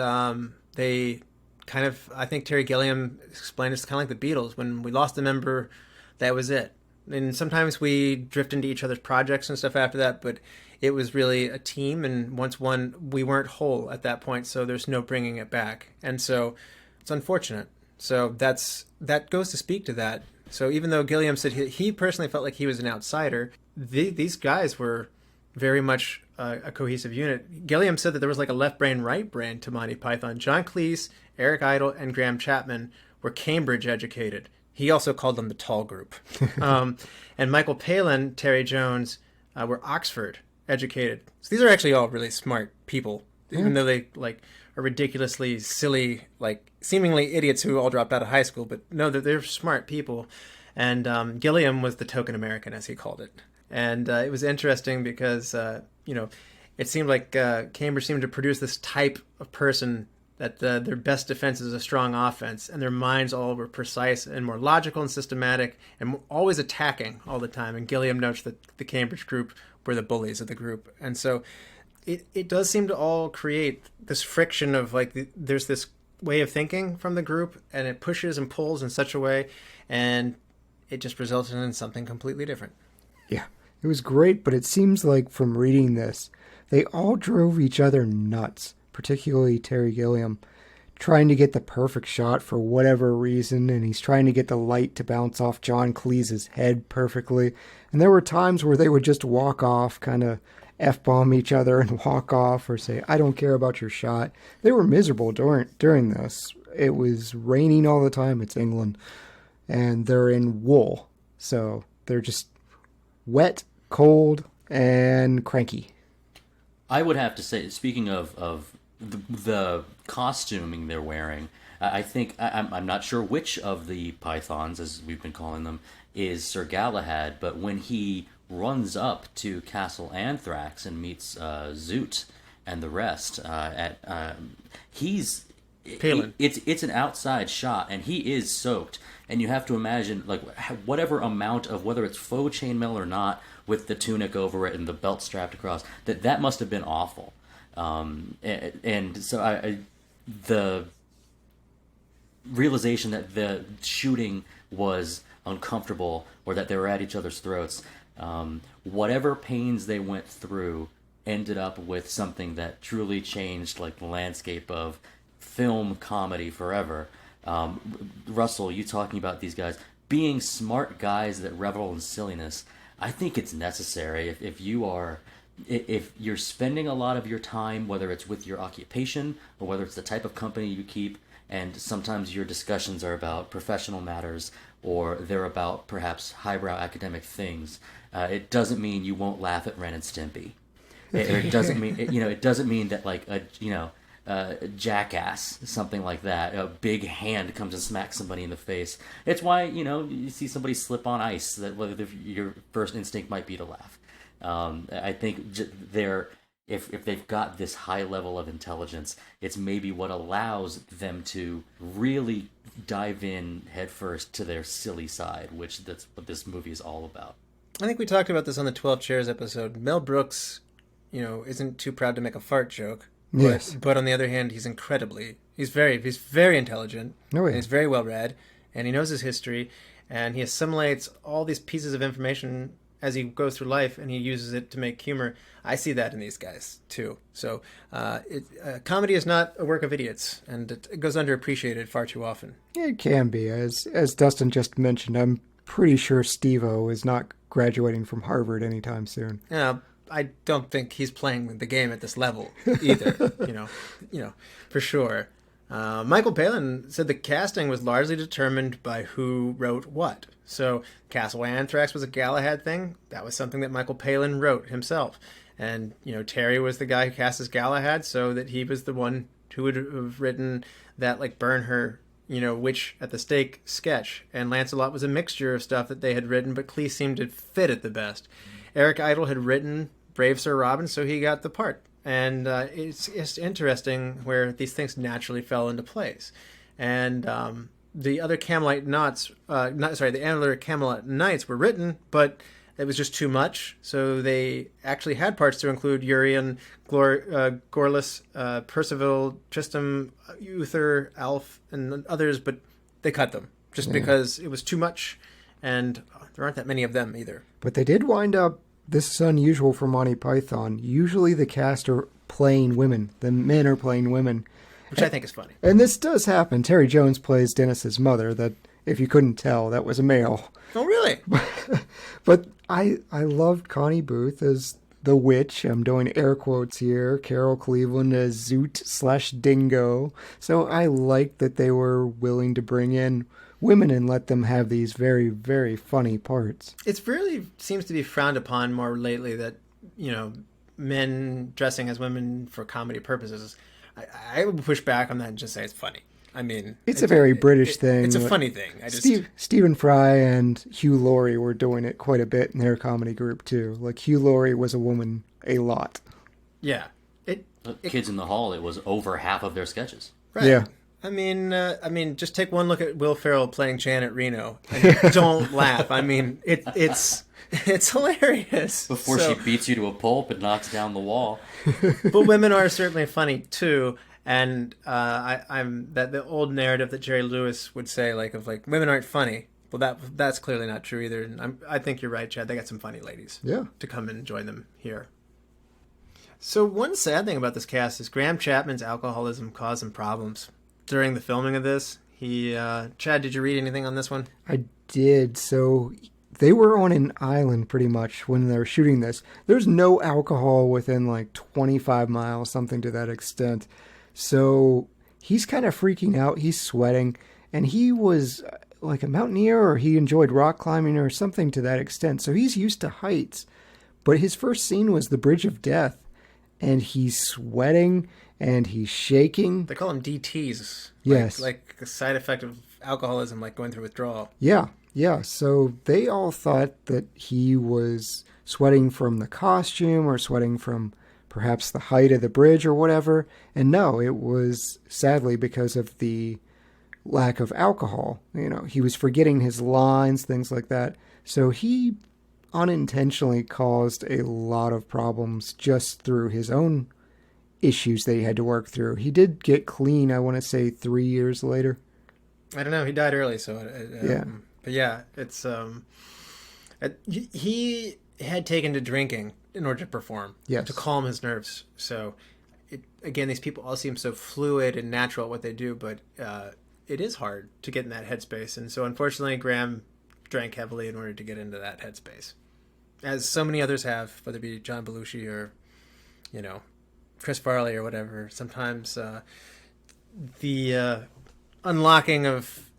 they kind of, I think Terry Gilliam explained it's kind of like the Beatles. When we lost a member, that was it. And sometimes we drift into each other's projects and stuff after that, but it was really a team, and once one, we weren't whole at that point, so there's no bringing it back. And so it's unfortunate. So that goes to speak to that. So even though Gilliam said he personally felt like he was an outsider, these guys were very much a cohesive unit. Gilliam said that there was like a left brain, right brain to Monty Python. John Cleese, Eric Idle, and Graham Chapman were Cambridge educated. He also called them the tall group. And Michael Palin, Terry Jones were Oxford educated. So these are actually all really smart people, even though they like are ridiculously silly, like seemingly idiots who all dropped out of high school. But no, they're smart people. And Gilliam was the token American, as he called it. And it was interesting because, it seemed like Cambridge seemed to produce this type of person that their best defense is a strong offense, and their minds all were precise and more logical and systematic and always attacking all the time. And Gilliam notes that the Cambridge group were the bullies of the group. And so it does seem to all create this friction of like there's this way of thinking from the group, and it pushes and pulls in such a way, and it just resulted in something completely different. Yeah, it was great, but it seems like from reading this, they all drove each other nuts, particularly Terry Gilliam, trying to get the perfect shot for whatever reason, and he's trying to get the light to bounce off John Cleese's head perfectly. And there were times where they would just walk off, kind of F-bomb each other and walk off or say, I don't care about your shot. They were miserable during this. It was raining all the time. It's England. And they're in wool. So they're just wet, cold, and cranky. I would have to say, speaking of the costuming they're wearing, I think, I'm not sure which of the Pythons, as we've been calling them, is Sir Galahad, but when he runs up to Castle Anthrax and meets Zoot and the rest, he's... Palin. It's an outside shot, and he is soaked. And you have to imagine, like, whatever amount of, whether it's faux chainmail or not, with the tunic over it and the belt strapped across, that must have been awful. And so the realization that the shooting was uncomfortable or that they were at each other's throats, whatever pains they went through ended up with something that truly changed, like, the landscape of film comedy forever. Russell, you talking about these guys being smart guys that revel in silliness, I think it's necessary if you're spending a lot of your time, whether it's with your occupation or whether it's the type of company you keep, and sometimes your discussions are about professional matters or they're about perhaps highbrow academic things. It doesn't mean you won't laugh at Ren and Stimpy. It doesn't mean it doesn't mean that like Jackass, something like that, a big hand comes and smacks somebody in the face. It's why, you see somebody slip on ice, that your first instinct might be to laugh. I think if they've got this high level of intelligence, it's maybe what allows them to really dive in headfirst to their silly side, which that's what this movie is all about. I think we talked about this on the 12 Chairs episode. Mel Brooks, isn't too proud to make a fart joke. Yes. But on the other hand, he's very intelligent. Oh, yeah. And he's very well read, and he knows his history, and he assimilates all these pieces of information as he goes through life, and he uses it to make humor. I see that in these guys too. So comedy is not a work of idiots, and it goes underappreciated far too often. It can be. As Dustin just mentioned, I'm pretty sure Steve-O is not graduating from Harvard anytime soon. Yeah. I don't think he's playing the game at this level either, for sure. Michael Palin said the casting was largely determined by who wrote what. So Castle Anthrax was a Galahad thing. That was something that Michael Palin wrote himself. And, Terry was the guy who cast as Galahad, so that he was the one who would have written that, like, burn her, witch at the stake sketch. And Lancelot was a mixture of stuff that they had written, but Cleese seemed to fit it the best. Eric Idle had written Brave Sir Robin, so he got the part. And it's interesting where these things naturally fell into place. And the other Camelot Knights were written, but it was just too much. So they actually had parts to include Urian, Gorlas, Percival, Tristram, Uther, Alf, and others, but they cut them just because it was too much, and there aren't that many of them either. But they did wind up, this is unusual for Monty Python, usually the cast are playing women. The men are playing women. Which I think is funny. And this does happen. Terry Jones plays Dennis's mother, that, if you couldn't tell, that was a male. Oh, really? But I loved Connie Booth as the witch. I'm doing air quotes here. Carol Cleveland as Zoot/Dingo. So I liked that they were willing to bring in women and let them have these very, very funny parts. It really seems to be frowned upon more lately that, men dressing as women for comedy purposes. I would push back on that and just say it's funny. I mean, it's a very British thing. It's a funny thing. Stephen Fry and Hugh Laurie were doing it quite a bit in their comedy group too. Like Hugh Laurie was a woman a lot. Yeah. Kids in the Hall, it was over half of their sketches. Right. Yeah. I mean, just take one look at Will Ferrell playing Janet Reno and don't laugh. I mean, it's hilarious. Before she beats you to a pulp and knocks down the wall. But women are certainly funny too, and I'm that the old narrative that Jerry Lewis would say, like women aren't funny. Well, that's clearly not true either. And I think you're right, Chad. They got some funny ladies. Yeah. To come and join them here. So one sad thing about this cast is Graham Chapman's alcoholism caused him problems during the filming of this. Chad, did you read anything on this one? I did. So they were on an island pretty much when they were shooting this. There's no alcohol within like 25 miles, something to that extent. So he's kind of freaking out. He's sweating. And he was like a mountaineer, or he enjoyed rock climbing or something to that extent. So he's used to heights. But his first scene was the Bridge of Death. And he's sweating and he's shaking. They call them DTs. Yes. Like a side effect of alcoholism, like going through withdrawal. Yeah. So they all thought that he was sweating from the costume or sweating from perhaps the height of the bridge or whatever. And no, it was sadly because of the lack of alcohol. He was forgetting his lines, things like that. So he unintentionally caused a lot of problems just through his own issues that he had to work through. He did get clean, I want to say 3 years later. I don't know. He died early, so yeah. But yeah, it's he had taken to drinking in order to perform, yes, to calm his nerves. So again, these people all seem so fluid and natural at what they do, but it is hard to get in that headspace. And so unfortunately, Graham drank heavily in order to get into that headspace, as so many others have, whether it be John Belushi or Chris Farley or whatever. Sometimes the unlocking of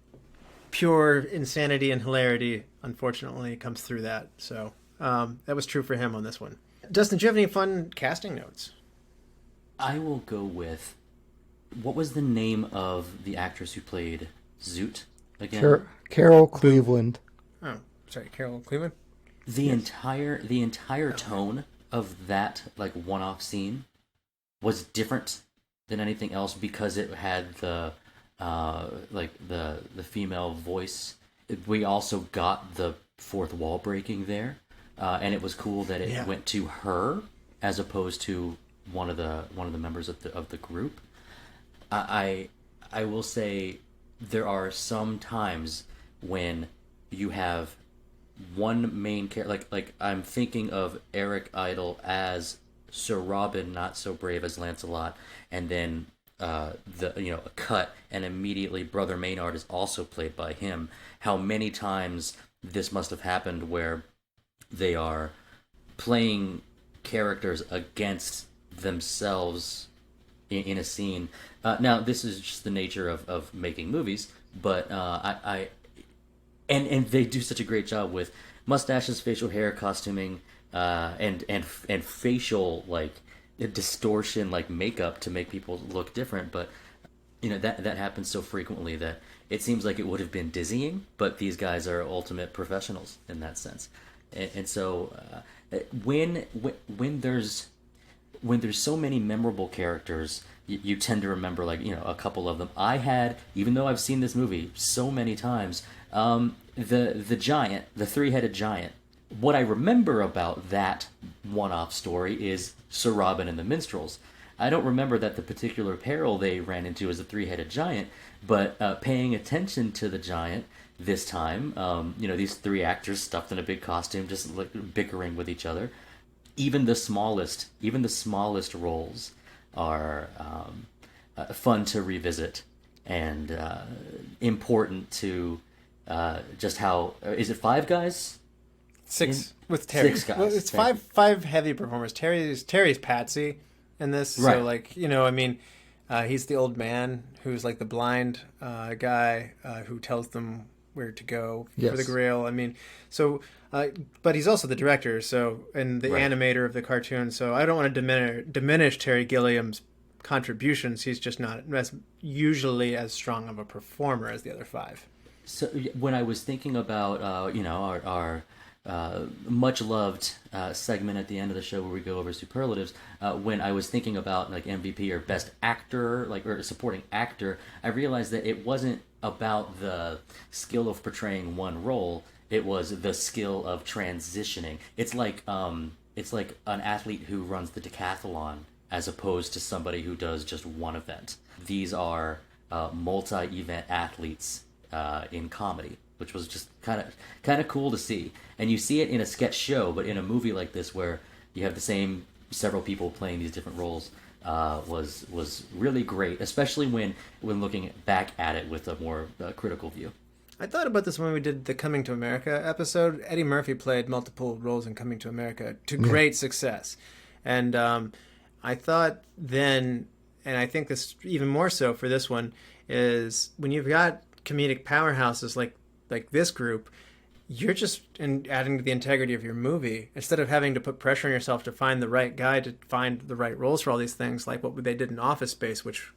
pure insanity and hilarity, unfortunately, comes through that. So that was true for him on this one. Dustin, do you have any fun casting notes? I will go with, what was the name of the actress who played Zoot again? Carol Cleveland. Oh, sorry, Carol Cleveland? The entire tone of that one-off scene was different than anything else because it had the female voice. We also got the fourth wall breaking there, and it was cool that it went to her as opposed to one of the members of the group. I will say there are some times when you have one main character, like I'm thinking of Eric Idle as Sir Robin, not so brave as Lancelot, and then a cut, and immediately Brother Maynard is also played by him. How many times this must have happened where they are playing characters against themselves in a scene. Now, this is just the nature of making movies, but and they do such a great job with mustaches, facial hair, costuming, and facial distortion, makeup to make people look different. But that happens so frequently that it seems like it would have been dizzying. But these guys are ultimate professionals in that sense, and so when there's so many memorable characters, you tend to remember a couple of them. I had, even though I've seen this movie so many times, the giant, the three-headed giant What I remember about that one-off story is Sir Robin and the Minstrels. I don't remember that the particular peril they ran into was a three-headed giant, but paying attention to the giant this time, these three actors stuffed in a big costume, just bickering with each other. Even the smallest roles are fun to revisit and important to just how is it 5 guys? 6 with Terry. 6 guys. Well, it's five heavy performers. Terry's Patsy in this, right. So like he's the old man who's like the blind guy who tells them where to go for the Grail. But he's also the director, and the animator of the cartoon. So I don't want to diminish Terry Gilliam's contributions. He's just not usually as strong of a performer as the other 5. So when I was thinking about our much loved segment at the end of the show where we go over superlatives, when I was thinking about like MVP or best actor, or supporting actor, I realized that it wasn't about the skill of portraying one role. It was the skill of transitioning. It's like an athlete who runs the decathlon as opposed to somebody who does just one event. These are multi-event athletes in comedy, which was just kind of cool to see. And you see it in a sketch show, but in a movie like this where you have the same several people playing these different roles, was really great, especially when looking back at it with a more critical view. I thought about this when we did the Coming to America episode. Eddie Murphy played multiple roles in Coming to America to great success. And I thought then, and I think this even more so for this one, is when you've got comedic powerhouses like this group, you're just adding to the integrity of your movie. Instead of having to put pressure on yourself to find the right guy, to find the right roles for all these things, like what they did in Office Space, which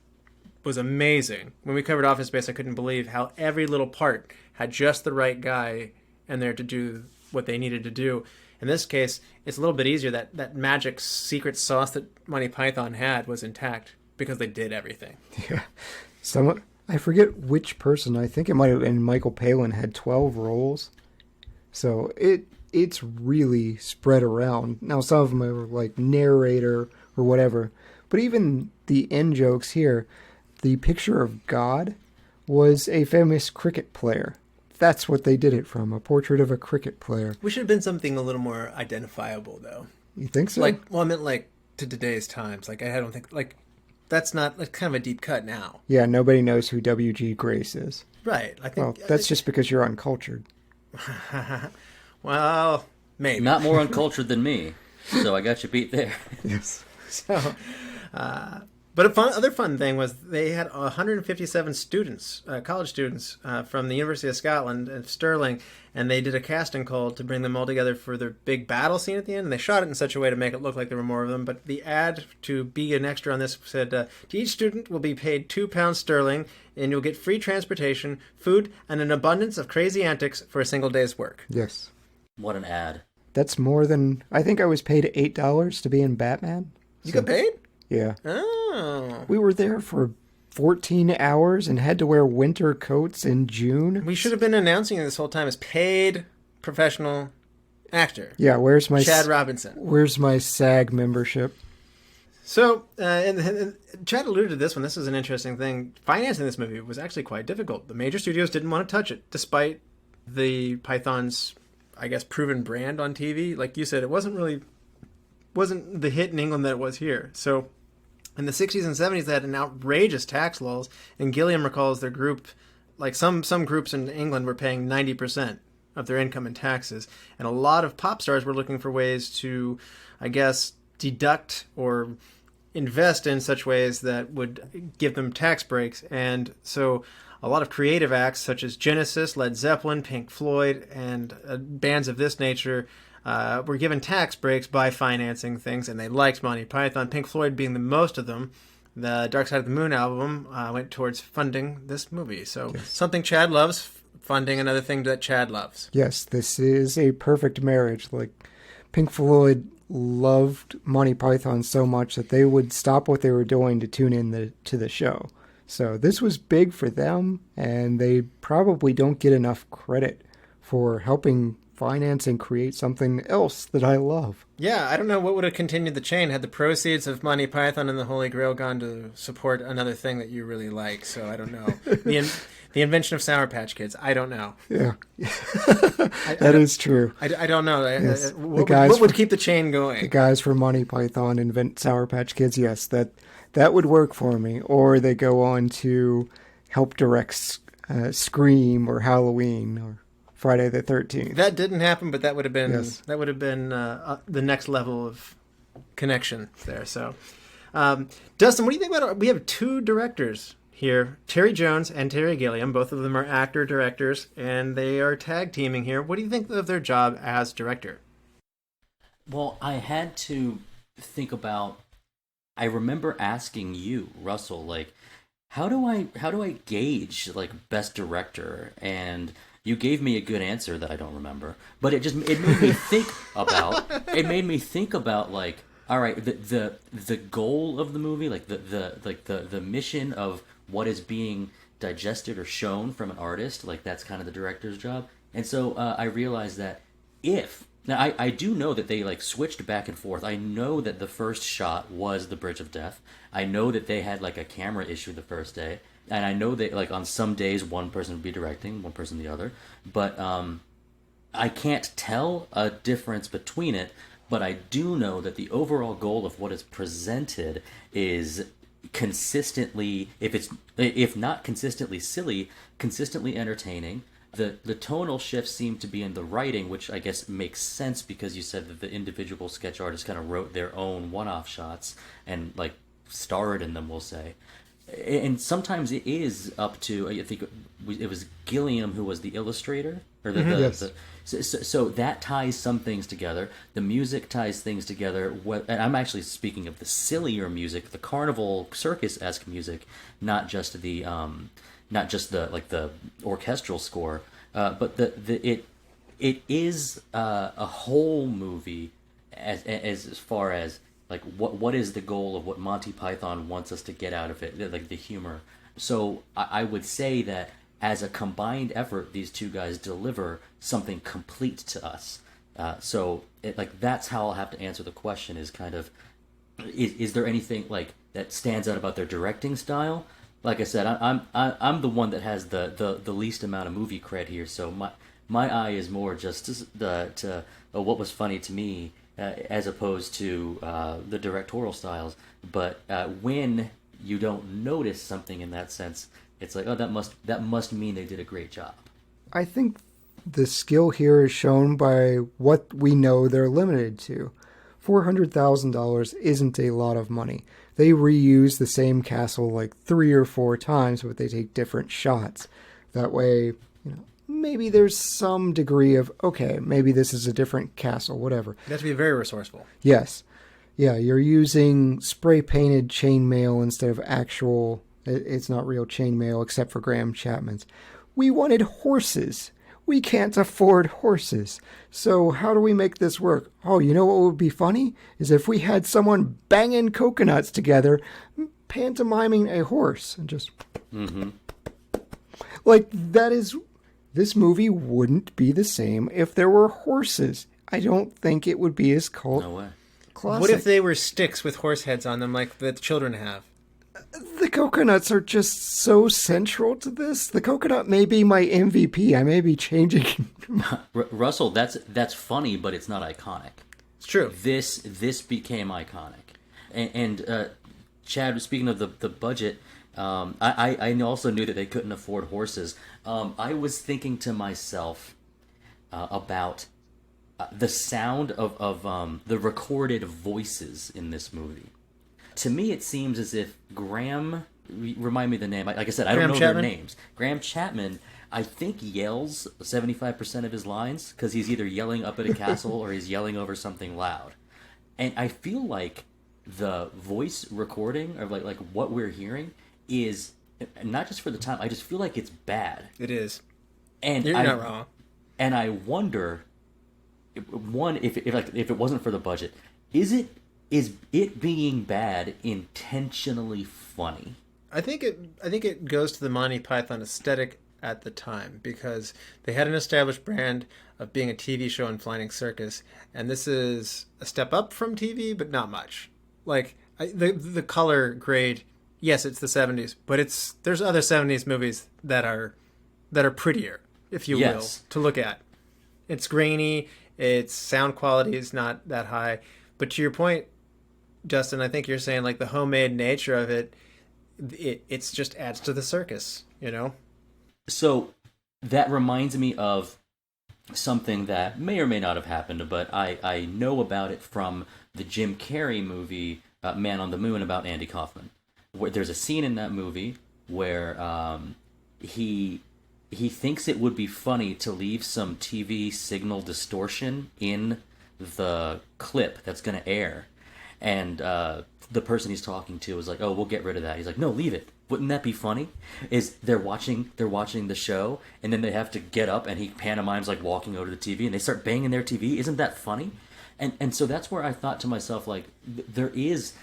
was amazing. When we covered Office Space, I couldn't believe how every little part had just the right guy in there to do what they needed to do. In this case, it's a little bit easier. That magic secret sauce that Monty Python had was intact because they did everything. Yeah. I forget which person. I think it might have been Michael Palin had 12 roles. So it's really spread around. Now, some of them are like narrator or whatever. But even the end jokes here, the picture of God was a famous cricket player. That's what they did it from, a portrait of a cricket player. We should have been something a little more identifiable, though. You think so? I meant to today's times. I don't think, that's not, kind of a deep cut now. Yeah, nobody knows who W.G. Grace is. Right. That's just because you're uncultured. Well, maybe. Not more uncultured than me, so I got you beat there. Yes. So, but other fun thing was they had 157 students, college students from the University of Scotland at Stirling, and they did a casting call to bring them all together for their big battle scene at the end. And they shot it in such a way to make it look like there were more of them. But the ad to be an extra on this said, to each student will be paid £2 sterling, and you'll get free transportation, food, and an abundance of crazy antics for a single day's work. Yes. What an ad. That's more than... I think I was paid $8 to be in Batman. You got paid? Yeah. Oh. We were there for 14 hours and had to wear winter coats in June. We should have been announcing it this whole time as paid professional actor. Yeah, where's my... Chad Robinson. Where's my SAG membership? So, and Chad alluded to this one. This is an interesting thing. Financing this movie was actually quite difficult. The major studios didn't want to touch it, despite the Python's, I guess, proven brand on TV. Like you said, it wasn't the hit in England that it was here. So in the 60s and 70s, they had an outrageous tax laws, and Gilliam recalls their group, like some groups in England were paying 90% of their income in taxes, and a lot of pop stars were looking for ways to, I guess, deduct or invest in such ways that would give them tax breaks. And so a lot of creative acts such as Genesis, Led Zeppelin, Pink Floyd, and bands of this nature were given tax breaks by financing things, and they liked Monty Python. Pink Floyd being the most of them. The Dark Side of the Moon album went towards funding this movie. So something Chad loves, funding another thing that Chad loves. Yes, this is a perfect marriage. Like, Pink Floyd loved Monty Python so much that they would stop what they were doing to tune in to the show. So this was big for them, and they probably don't get enough credit for helping finance and create something else that I love. Yeah, I don't know what would have continued the chain had the proceeds of Monty Python and the Holy Grail gone to support another thing that you really like. So I don't know. The invention of Sour Patch Kids. I don't know. Yeah, that is true. I don't know. Yes. What would keep the chain going? The guys from Monty Python invent Sour Patch Kids. Yes, that would work for me. Or they go on to help direct Scream or Halloween or Friday the 13th. That didn't happen, but that would have been Yes. the next level of connection there. So, Dustin, what do you think about? We have two directors here, Terry Jones and Terry Gilliam. Both of them are actor directors, and they are tag teaming here. What do you think of their job as director? Well, I had to think about. I remember asking you, Russell, like, how do I gauge like best director? And you gave me a good answer that I don't remember, but it made me think about. It made me think about like, all right, the goal of the movie, like the mission of what is being digested or shown from an artist, like that's kind of the director's job. And so I realized that now I do know that they like switched back and forth. I know that the first shot was the Bridge of Death. I know that they had like a camera issue the first day, and I know that like on some days one person would be directing, one person the other. But I can't tell a difference between it. But I do know that the overall goal of what is presented is consistently, if not consistently silly, consistently entertaining. The tonal shifts seem to be in the writing, which I guess makes sense because you said that the individual sketch artists kind of wrote their own one-off shots and like starred in them, we'll say. And sometimes it is up to, I think it was Gilliam who was the illustrator, or Yes. So that ties some things together. The music ties things together. And I'm actually speaking of the sillier music, the carnival circus-esque music, not just the like the orchestral score, but it is a whole movie as far as like what is the goal of what Monty Python wants us to get out of it, like the humor. So I would say that as a combined effort, these two guys deliver something complete to us. So that's how I'll have to answer the question: is kind of is there anything like that stands out about their directing style? Like I said, I'm the one that has the least amount of movie cred here, so my eye is more just to what was funny to me as opposed to the directorial styles. But when you don't notice something in that sense, it's like, oh, that must mean they did a great job. I think the skill here is shown by what we know they're limited to. $400,000 isn't a lot of money. They reuse the same castle like 3 or 4 times, but they take different shots. That way, maybe there's some degree of, okay, maybe this is a different castle, whatever. You have to be very resourceful. Yes. Yeah, you're using spray-painted chainmail instead of actual, it's not real chainmail except for Graham Chapman's. We wanted horses. We can't afford horses. So how do we make this work? Oh, you know what would be funny? Is if we had someone banging coconuts together, pantomiming a horse. And just... Mm-hmm. Like, this movie wouldn't be the same if there were horses. I don't think it would be as cult. No way. Classic. What if they were sticks with horse heads on them like the children have? The coconuts are just so central to this. The coconut may be my MVP. I may be changing. Russell, that's funny, but it's not iconic. It's true. This became iconic. And Chad, speaking of the budget, I also knew that they couldn't afford horses. I was thinking to myself about the sound of the recorded voices in this movie. To me, it seems as if Graham, remind me the name, like I said, I don't know their names. Graham Chapman, I think, yells 75% of his lines because he's either yelling up at a castle or he's yelling over something loud. And I feel like the voice recording, or like what we're hearing, is not just for the time, I just feel like it's bad. It is. And You're not wrong. And I wonder, one, if it wasn't for the budget, is it being bad intentionally funny? I think it goes to the Monty Python aesthetic at the time because they had an established brand of being a TV show and flying circus, and this is a step up from TV, but not much. Like the color grade, yes, it's the 70s, but there's other 70s movies that are prettier, if you will, to look at. It's grainy, its sound quality is not that high, but to your point, Dustin, I think you're saying like the homemade nature of it's just adds to the circus, you know? So that reminds me of something that may or may not have happened, but I know about it from the Jim Carrey movie, Man on the Moon, about Andy Kaufman. Where there's a scene in that movie where he thinks it would be funny to leave some TV signal distortion in the clip that's going to air. And the person he's talking to is like, "Oh, we'll get rid of that." He's like, "No, leave it. Wouldn't that be funny?" Is they're watching the show, and then they have to get up, and he pantomimes like walking over to the TV, and they start banging their TV. Isn't that funny? And so that's where I thought to myself, like, there is,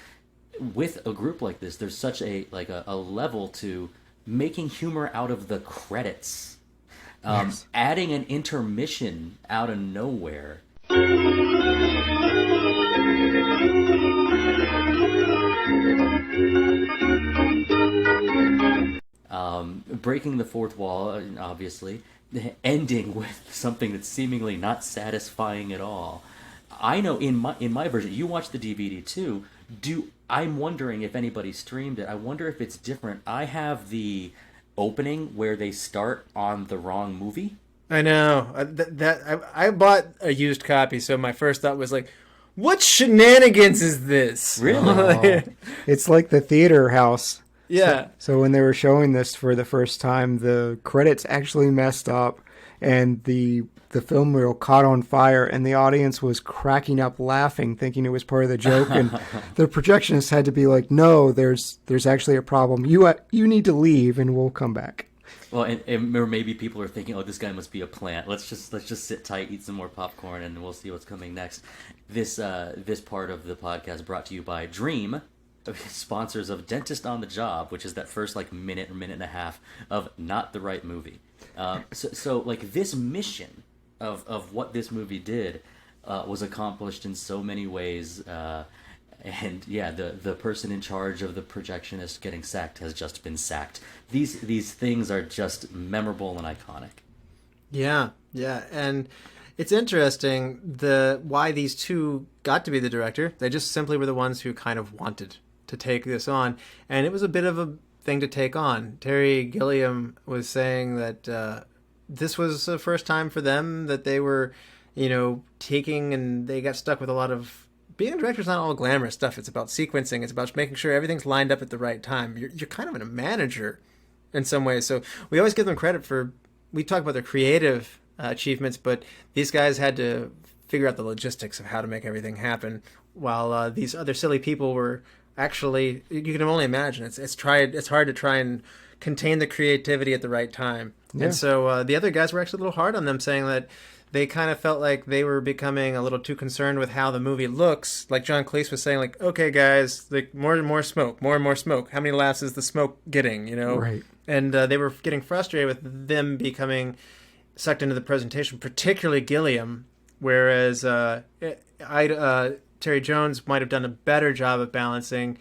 with a group like this, there's such a level to making humor out of the credits, adding an intermission out of nowhere. Breaking the fourth wall, obviously, ending with something that's seemingly not satisfying at all. I know in my version, you watched the DVD too. I'm wondering if anybody streamed it. I wonder if it's different. I have the opening where they start on the wrong movie. I know I bought a used copy, so my first thought was like, what shenanigans is this? Really? It's like the theater house. Yeah. So when they were showing this for the first time, the credits actually messed up, and the film reel caught on fire, and the audience was cracking up laughing, thinking it was part of the joke. And the projectionist had to be like, "No, there's actually a problem. You need to leave, and we'll come back." Well, or maybe people are thinking, "Oh, this guy must be a plant. Let's just sit tight, eat some more popcorn, and we'll see what's coming next." This part of the podcast brought to you by Dream, sponsors of Dentist on the Job, which is that first minute and a half of not the right movie. So this mission of what this movie did was accomplished in so many ways. And yeah, the person in charge of the projectionist getting sacked has just been sacked. These things are just memorable and iconic. Yeah, and it's interesting why these two got to be the director. They just simply were the ones who kind of wanted to take this on, and it was a bit of a thing to take on. Terry Gilliam was saying that this was the first time for them that they were, taking, and they got stuck with a lot of. Being a director is not all glamorous stuff. It's about sequencing. It's about making sure everything's lined up at the right time. You're kind of a manager in some ways. So we always give them credit for, we talk about their creative achievements, but these guys had to figure out the logistics of how to make everything happen, while these other silly people were actually, you can only imagine. It's hard to try and contain the creativity at the right time. Yeah. And so the other guys were actually a little hard on them, saying that they kind of felt like they were becoming a little too concerned with how the movie looks. Like John Cleese was saying, like, "Okay, guys, more and more smoke, more and more smoke. How many laughs is the smoke getting?" Right. And they were getting frustrated with them becoming sucked into the presentation, particularly Gilliam. Whereas Terry Jones might have done a better job of balancing,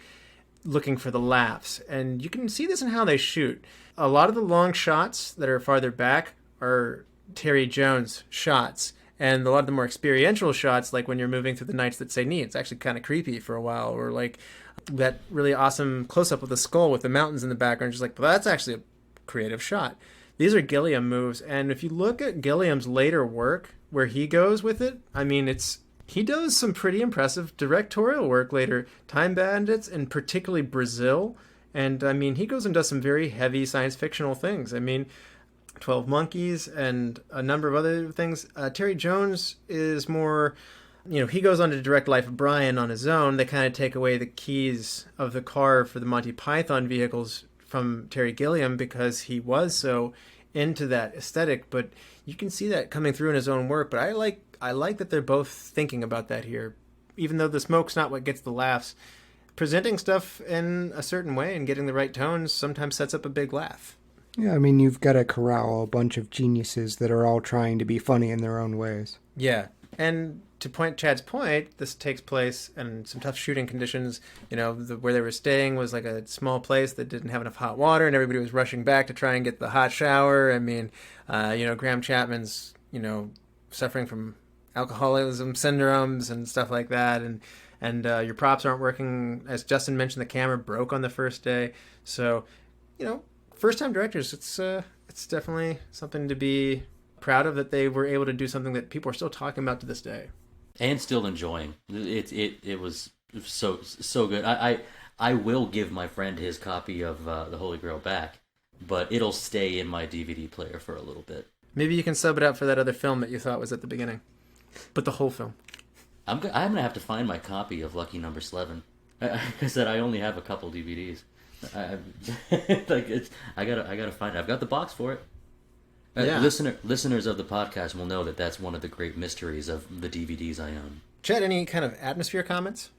looking for the laughs. And you can see this in how they shoot. A lot of the long shots that are farther back are Terry Jones shots, and a lot of the more experiential shots, like when you're moving through the Nights That Say Knee, it's actually kind of creepy for a while, or like that really awesome close-up of the skull with the mountains in the background, just like, well, that's actually a creative shot. These are Gilliam moves, and if you look at Gilliam's later work, where he goes with it, I mean, he does some pretty impressive directorial work later. Time Bandits, and particularly Brazil, and I mean, he goes and does some very heavy science fictional things. I mean, 12 Monkeys and a number of other things. Terry Jones is more, he goes on to direct Life of Brian on his own. They kind of take away the keys of the car for the Monty Python vehicles from Terry Gilliam because he was so into that aesthetic. But you can see that coming through in his own work. But I like that they're both thinking about that here. Even though the smoke's not what gets the laughs, presenting stuff in a certain way and getting the right tones sometimes sets up a big laugh. Yeah, I mean, you've got to corral a bunch of geniuses that are all trying to be funny in their own ways. Yeah, and to Chad's point, this takes place in some tough shooting conditions. Where they were staying was like a small place that didn't have enough hot water, and everybody was rushing back to try and get the hot shower. I mean, Graham Chapman's, suffering from alcoholism syndromes and stuff like that, and your props aren't working. As Justin mentioned, the camera broke on the first day. So, first-time directors, it's definitely something to be proud of, that they were able to do something that people are still talking about to this day. And still enjoying. It was so good. I will give my friend his copy of the Holy Grail back, but it'll stay in my DVD player for a little bit. Maybe you can sub it out for that other film that you thought was at the beginning, but the whole film. I'm gonna have to find my copy of Lucky Number 11. Like I said, I only have a couple DVDs. I gotta find it. I've got the box for it. Yeah. Listeners of the podcast will know that that's one of the great mysteries of the DVDs I own. Chad, any kind of atmosphere comments?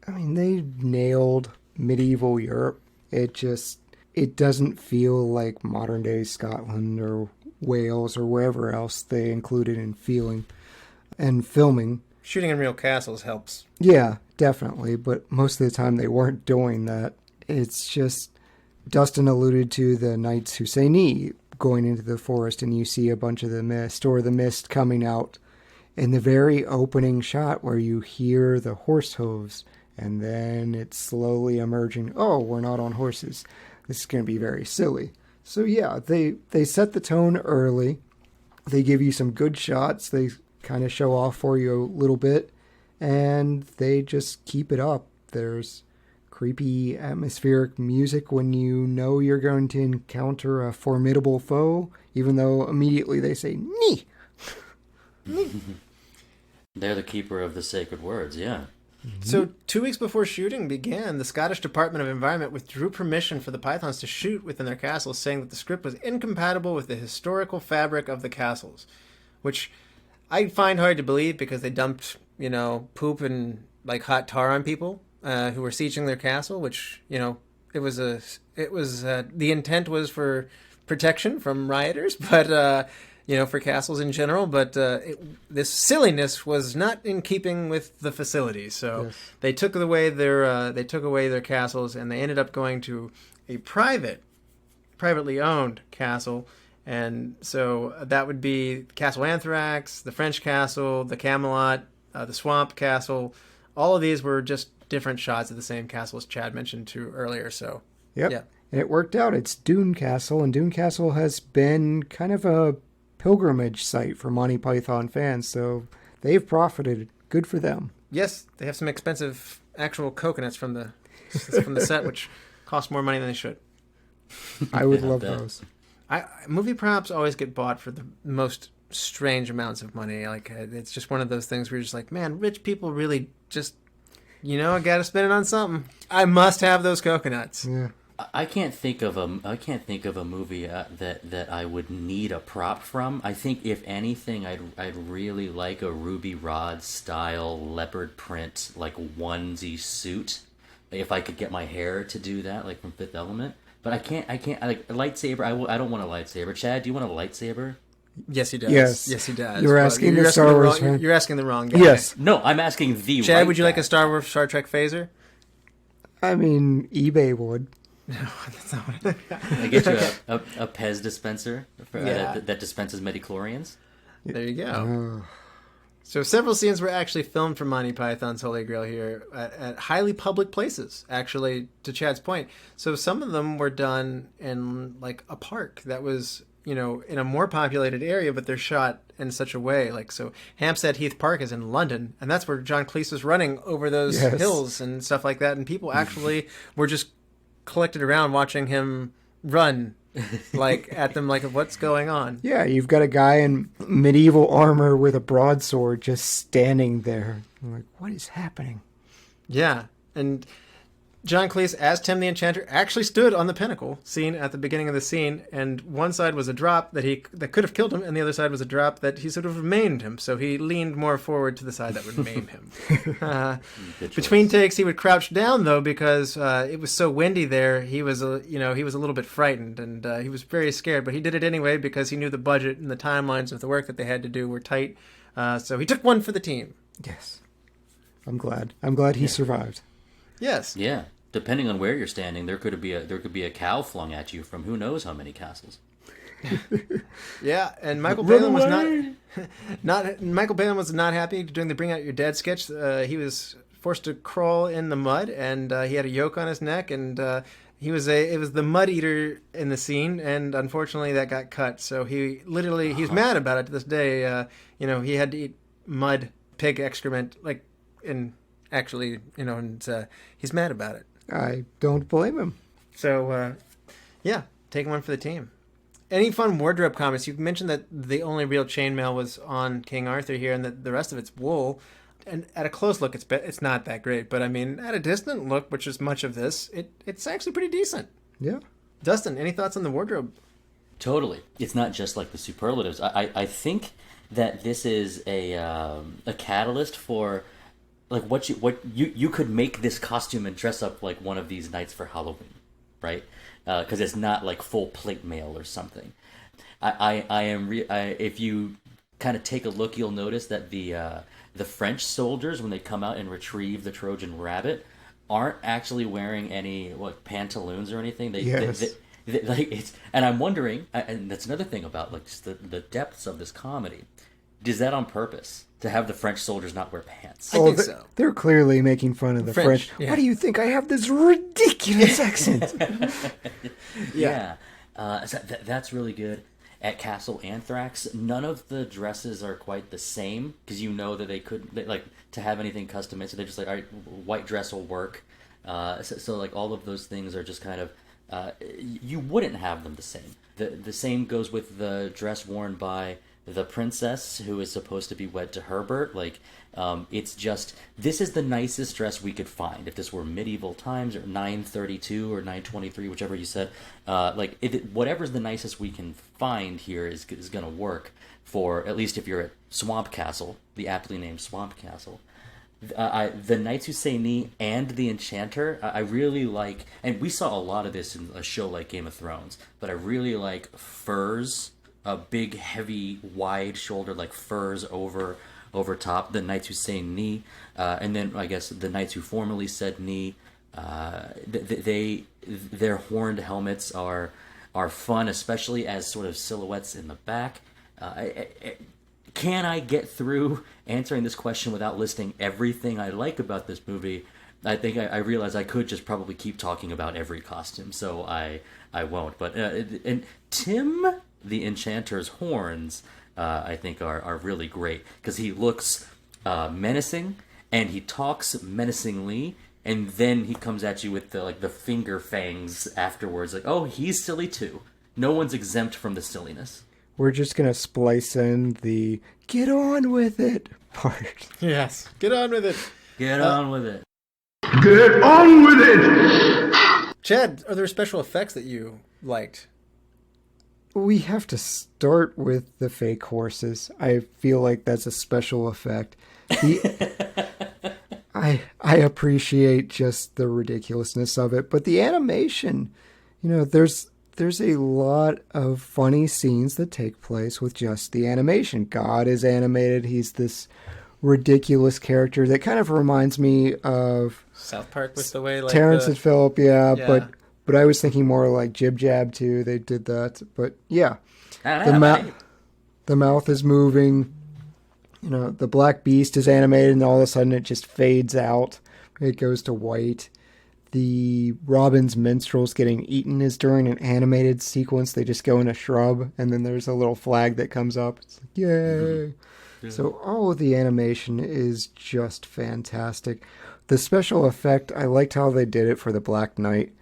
I mean, they nailed medieval Europe. It doesn't feel like modern day Scotland or Wales or wherever else they included in feeling and filming. Shooting in real castles helps. Yeah, definitely, but most of the time they weren't doing that. It's just, Dustin alluded to the Knights Husaini going into the forest, and you see a bunch of the mist coming out in the very opening shot where you hear the horse hooves, and then it's slowly emerging. Oh, we're not on horses. This is going to be very silly. So yeah, they set the tone early. They give you some good shots. They kind of show off for you a little bit, and they just keep it up. There's creepy atmospheric music when you know you're going to encounter a formidable foe, even though immediately they say, "Nee." They're the keeper of the sacred words, yeah. So 2 weeks before shooting began, the Scottish Department of Environment withdrew permission for the Pythons to shoot within their castles, saying that the script was incompatible with the historical fabric of the castles, which I find hard to believe because they dumped, poop and like hot tar on people who were sieging their castle, which, it was the intent was for protection from rioters, but for castles in general, but this silliness was not in keeping with the facilities. So yes. They took away their castles, and they ended up going to a privately owned castle. And so that would be Castle Anthrax, the French Castle, the Camelot, the Swamp Castle. All of these were just different shots of the same castle, as Chad mentioned too earlier. So yep. Yeah, and it worked out. It's Doune Castle, and Doune Castle has been kind of a pilgrimage site for Monty Python fans, so they've profited. Good for them. Yes, they have some expensive actual coconuts from the set, which cost more money than they should. I would love those. Movie props always get bought for the most strange amounts of money. Like it's just one of those things where you're just like, man, rich people really just, I got to spend it on something. I must have those coconuts. Yeah. I can't think of a movie that I would need a prop from. I think if anything, I'd really like a Ruby Rod style leopard print like onesie suit, if I could get my hair to do that, like from Fifth Element. But I can't like a lightsaber. I don't want a lightsaber. Chad, do you want a lightsaber? Yes, he does. Yes, he does. You're asking the Star Wars fan. You're asking the wrong guy. Yes. No, I'm asking the Chad, right would you guy. like a Star Trek phaser? I mean, eBay would. No, that's not what I get you a Pez dispenser Yeah. that dispenses midichlorians. There you go. So several scenes were actually filmed for Monty Python's Holy Grail here at highly public places, actually, to Chad's point. So some of them were done in like a park that was, in a more populated area, but they're shot in such a way. Like, so Hampstead Heath Park is in London, and that's where John Cleese was running over those hills and stuff like that. And people actually were just collected around watching him run, like at them, like what's going on. Yeah, you've got a guy in medieval armor with a broadsword just standing there. I'm like, what is happening? Yeah, and John Cleese as Tim the Enchanter actually stood on the pinnacle scene at the beginning of the scene, and one side was a drop that could have killed him, and the other side was a drop that he sort of maimed him. So he leaned more forward to the side that would maim him. Between takes, he would crouch down though because it was so windy there. He was a little bit frightened, and he was very scared. But he did it anyway because he knew the budget and the timelines of the work that they had to do were tight. So he took one for the team. Yes, I'm glad. I'm glad he survived. Yes. Yeah. Depending on where you're standing, there could be a cow flung at you from who knows how many castles. Yeah, and Michael Palin was Michael Palin was not happy during the Bring Out Your Dead sketch. He was forced to crawl in the mud, and he had a yoke on his neck, and it was the mud eater in the scene, and unfortunately that got cut. So he's mad about it to this day. He had to eat mud, pig excrement, and he's mad about it. I don't blame him. So, taking one for the team. Any fun wardrobe comments? You mentioned that the only real chainmail was on King Arthur here, and that the rest of it's wool. And at a close look, it's not that great. But I mean, at a distant look, which is much of this, it's actually pretty decent. Yeah. Dustin, any thoughts on the wardrobe? Totally. It's not just like the superlatives. I think that this is a catalyst for like what you could make this costume and dress up like one of these nights for Halloween, right? Because it's not like full plate mail or something. If you kind of take a look, you'll notice that the French soldiers, when they come out and retrieve the Trojan rabbit, aren't actually wearing any pantaloons or anything. And I'm wondering, and that's another thing about like just the depths of this comedy. Is that on purpose to have the French soldiers not wear pants? I think so. They're clearly making fun of the French. Yeah. Why do you think I have this ridiculous accent? Yeah. So that's really good. At Castle Anthrax, none of the dresses are quite the same because you know that they to have anything custom made. So they're just like, all right, white dress will work. So like all of those things are just kind of you wouldn't have them the same. The same goes with the dress worn by the princess who is supposed to be wed to Herbert. It's just, this is the nicest dress we could find. If this were medieval times or 932 or 923, whichever you said, whatever's the nicest we can find here is going to work for, at least if you're at Swamp Castle, the aptly named Swamp Castle. The Knights Who Say Ni and the Enchanter, I really like, and we saw a lot of this in a show like Game of Thrones, but I really like furs, big, heavy, wide shoulder like furs over top. The Knights Who Say Ni, and then I guess the Knights Who Formerly Said Ni. Their horned helmets are fun, especially as sort of silhouettes in the back. Can I get through answering this question without listing everything I like about this movie? I think I realize I could just probably keep talking about every costume, so I won't. But and Tim the Enchanter's horns, I think, are really great because he looks menacing and he talks menacingly, and then he comes at you with the finger fangs afterwards. Like, oh, he's silly too. No one's exempt from the silliness. We're just going to splice in the get on with it part. Yes. Get on with it. Get on with it. Get on with it! Chad, are there special effects that you liked? We have to start with the fake horses. I feel like that's a special effect. I appreciate just the ridiculousness of it, but the animation, there's a lot of funny scenes that take place with just the animation. God is animated. He's this ridiculous character that kind of reminds me of South Park with the way like Terrence and Phillip, yeah. But I was thinking more like Jib Jab too. They did that, but yeah, the mouth is moving. The Black Beast is animated, and all of a sudden it just fades out. It goes to white. The Robin's minstrels getting eaten is during an animated sequence. They just go in a shrub, and then there's a little flag that comes up. It's like, yay! Mm-hmm. So all of the animation is just fantastic. The special effect, I liked how they did it for the Black Knight.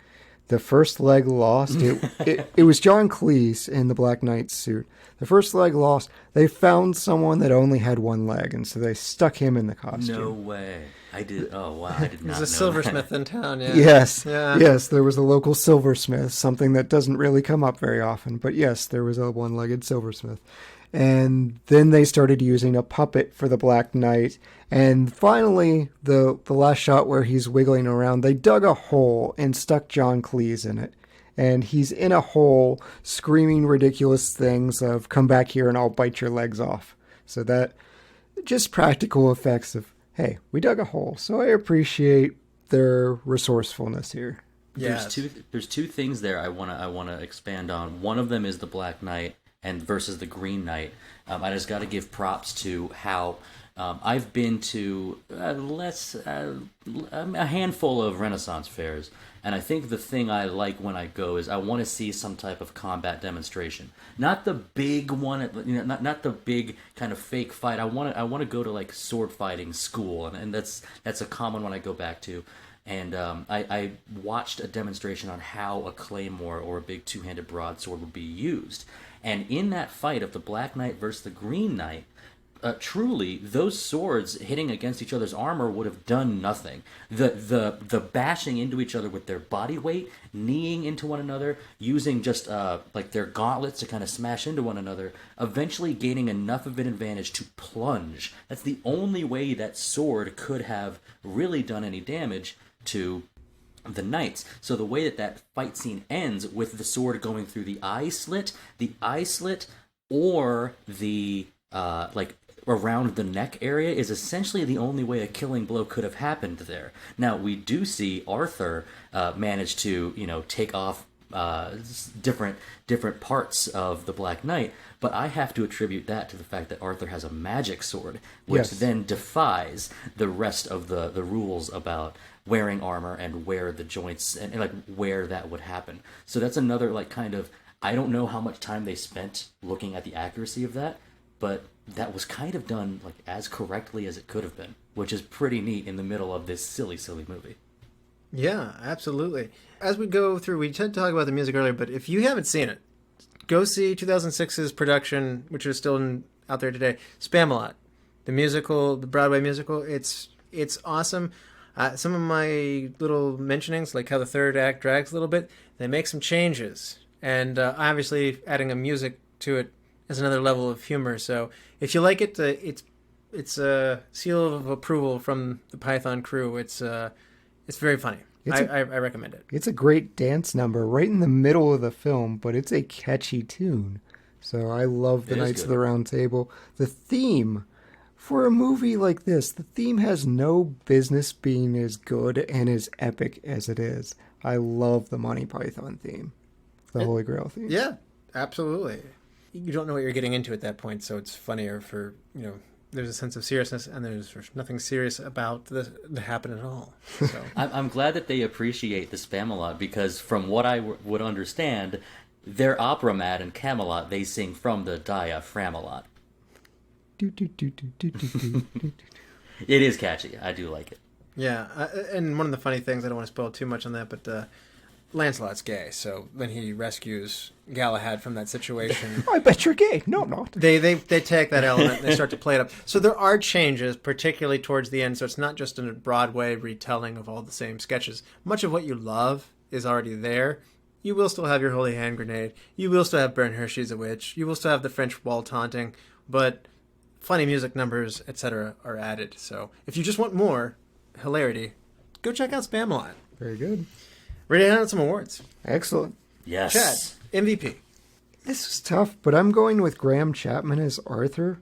The first leg lost. It was John Cleese in the Black Knight suit. The first leg lost. They found someone that only had one leg, and so they stuck him in the costume. No way. I did. Oh wow, I did not know. There's a silversmith in town. Yeah. Yes. Yeah. Yes, there was a local silversmith, something that doesn't really come up very often. But yes, there was a one-legged silversmith. And then they started using a puppet for the Black Knight. And finally, the last shot where he's wiggling around, they dug a hole and stuck John Cleese in it. And he's in a hole screaming ridiculous things of, come back here and I'll bite your legs off. So that, just practical effects of, hey, we dug a hole. So I appreciate their resourcefulness here. Yes. There's two things there I wanna expand on. One of them is the Black Knight and versus the Green Knight. I just got to give props to how I've been to a handful of Renaissance fairs, and I think the thing I like when I go is I want to see some type of combat demonstration. Not the big one, not the big kind of fake fight. I want to go to like sword fighting school, and that's a common one I go back to. And I watched a demonstration on how a claymore or a big two-handed broadsword would be used. And in that fight of the Black Knight versus the Green Knight, truly, those swords hitting against each other's armor would have done nothing. The bashing into each other with their body weight, kneeing into one another, using just like their gauntlets to kind of smash into one another, eventually gaining enough of an advantage to plunge. That's the only way that sword could have really done any damage to the knights. So the way that fight scene ends with the sword going through the eye slit, or the like around the neck area is essentially the only way a killing blow could have happened there. Now we do see Arthur manage to take off different parts of the Black Knight, but I have to attribute that to the fact that Arthur has a magic sword, which then defies the rest of the rules about wearing armor and where the joints and like where that would happen. So that's another like kind of, I don't know how much time they spent looking at the accuracy of that, but that was kind of done like as correctly as it could have been, which is pretty neat in the middle of this silly movie. Yeah, absolutely. As we go through, we did talk about the music earlier, but if you haven't seen it, go see 2006's production, which is still out there today, Spamalot, the musical, the Broadway musical. It's awesome. Some of my little mentionings, like how the third act drags a little bit, they make some changes. And obviously adding a music to it is another level of humor. So if you like it, it's a seal of approval from the Python crew. It's very funny. I recommend it. It's a great dance number right in the middle of the film, but it's a catchy tune. So I love the Knights of the Round Table. The theme, for a movie like this, the theme has no business being as good and as epic as it is. I love the Monty Python theme, the Holy Grail theme. Yeah, absolutely. You don't know what you're getting into at that point, so it's funnier for, there's a sense of seriousness, and there's nothing serious about this to happen at all. So. I'm glad that they appreciate the Spamalot, because from what I would understand, their opera mat in Camelot, they sing from the diaphragmalot. It is catchy. I do like it. Yeah, and one of the funny things, I don't want to spoil too much on that, but Lancelot's gay, so when he rescues Galahad from that situation... I bet you're gay. No, I'm not. They take that element and they start to play it up. So there are changes, particularly towards the end, so it's not just a Broadway retelling of all the same sketches. Much of what you love is already there. You will still have your holy hand grenade. You will still have Burn Hershey's a witch. You will still have the French wall taunting, but funny music numbers, etc. are added. So if you just want more hilarity, go check out Spamalot. Very good. Ready to hand out some awards. Excellent. Yes. Chad, MVP. This is tough, but I'm going with Graham Chapman as Arthur.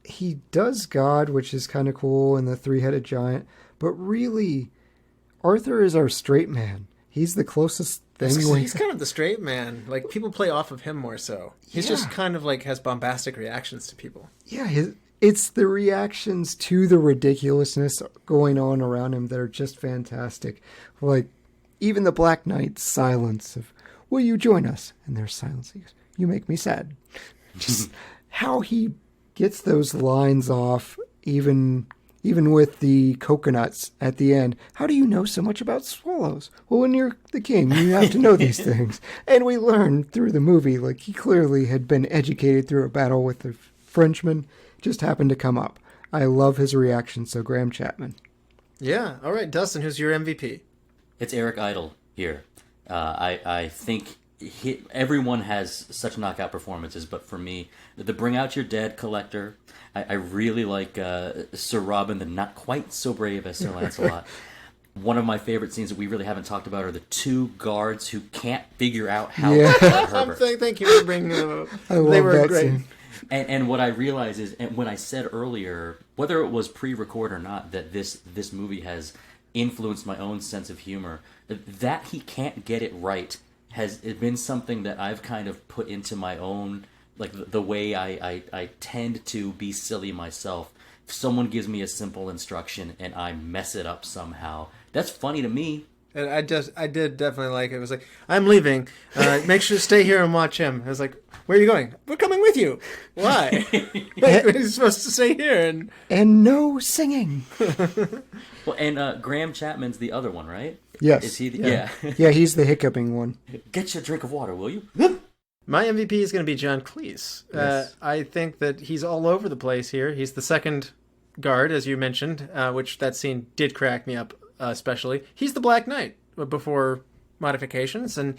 He does God, which is kind of cool, and the three-headed giant, but really, Arthur is our straight man. He's the closest thing. He's kind of the straight man. Like, people play off of him more so. He's just kind of like has bombastic reactions to people. Yeah, it's the reactions to the ridiculousness going on around him that are just fantastic. Like, even the Black Knight's silence of, will you join us? And there's silence. He goes, you make me sad. Just how he gets those lines off, even Even with the coconuts at the end. How do you know so much about swallows? Well, when you're the king, you have to know these things. And we learned through the movie, like, he clearly had been educated through a battle with the Frenchman. Just happened to come up. I love his reaction, so Graham Chapman. Yeah. All right, Dustin, who's your MVP? It's Eric Idle here. I think everyone has such knockout performances, but for me, the Bring Out Your Dead collector, I really like Sir Robin, the not quite so brave as Sir Lancelot. One of my favorite scenes that we really haven't talked about are the two guards who can't figure out how to kill Herbert. Thank you for bringing them up. I love They were that great. scene. And what I realize is, and when I said earlier, whether it was pre-record or not, that this movie has influenced my own sense of humor, that he can't get it right has been something that I've kind of put into my own, like the way I tend to be silly myself. If someone gives me a simple instruction and I mess it up somehow, that's funny to me. And I did definitely like it. It was like, I'm leaving. Make sure to stay here and watch him. I was like, where are you going? We're coming with you. Why? Like, he's supposed to stay here. And no singing. Well, and Graham Chapman's the other one, right? Yes. Is he? Yeah. Yeah, he's the hiccuping one. Get you a drink of water, will you? My MVP is going to be John Cleese. Yes. I think that he's all over the place here. He's the second guard, as you mentioned, which that scene did crack me up especially. He's the Black Knight before modifications, and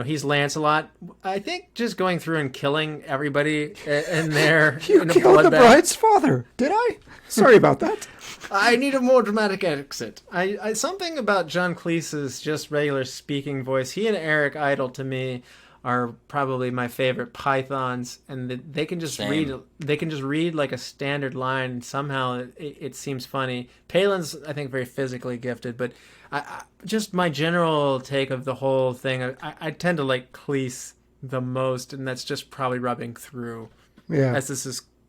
he's Lancelot. I think just going through and killing everybody in there. You in a killed the bloodbath. bride's father, did I? Sorry about that. I need a more dramatic exit. I something about John Cleese's just regular speaking voice. He and Eric Idle, to me, are probably my favorite Pythons, and they can just read. They can just read like a standard line, and somehow it seems funny. Palin's, I think, very physically gifted, but just my general take of the whole thing, I tend to like Cleese the most, and that's just probably rubbing through. Yeah.